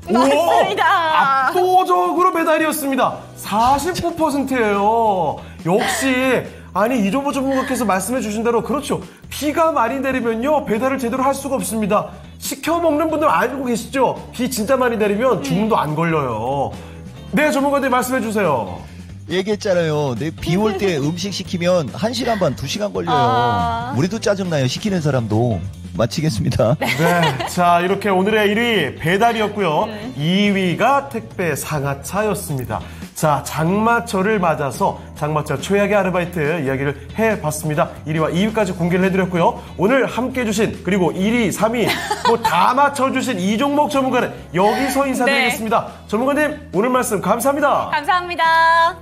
맞습니다. 압도적으로 배달이었습니다. 49%예요. 역시 아니 이종보 전문가께서 말씀해 주신 대로 그렇죠. 비가 많이 내리면요 배달을 제대로 할 수가 없습니다. 시켜 먹는 분들 알고 계시죠? 비 진짜 많이 내리면 주문도 안 걸려요. 네, 전문가님 말씀해 주세요. 얘기했잖아요. 비 올 때 음식 시키면 1시간 반, 2시간 걸려요. 우리도 짜증나요. 시키는 사람도. 마치겠습니다. 네, 자 이렇게 오늘의 1위 배달이었고요. 2위가 택배 상하차였습니다. 자, 장마철을 맞아서 장마철 최악의 아르바이트 이야기를 해봤습니다. 1위와 2위까지 공개를 해드렸고요. 오늘 함께 해주신 그리고 1위, 3위 뭐 다 맞춰주신 이종목 전문가는 여기서 인사드리겠습니다. 전문가님 오늘 말씀 감사합니다. 감사합니다.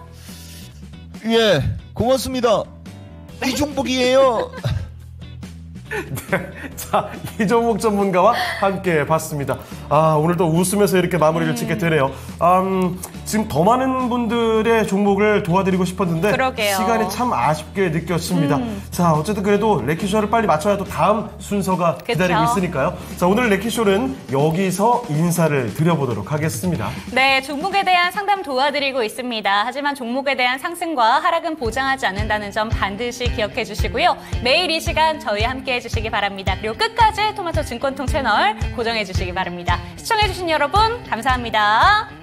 예, 고맙습니다. 이종복이에요. 네, 자 이종목 전문가와 함께 봤습니다. 아 오늘도 웃으면서 이렇게 마무리를 짓게 되네요. 지금 더 많은 분들의 종목을 도와드리고 싶었는데 그러게요. 시간이 참 아쉽게 느껴집니다. 자 어쨌든 그래도 레키쇼를 빨리 맞춰야 또 다음 순서가 기다리고 있으니까요. 자 오늘 레키쇼는 여기서 인사를 드려보도록 하겠습니다. 네, 종목에 대한 상담 도와드리고 있습니다. 하지만 종목에 대한 상승과 하락은 보장하지 않는다는 점 반드시 기억해 주시고요. 매일 이 시간 저희와 함께 해주시기 바랍니다. 그리고 끝까지 토마토 증권통 채널 고정해 주시기 바랍니다. 시청해 주신 여러분 감사합니다.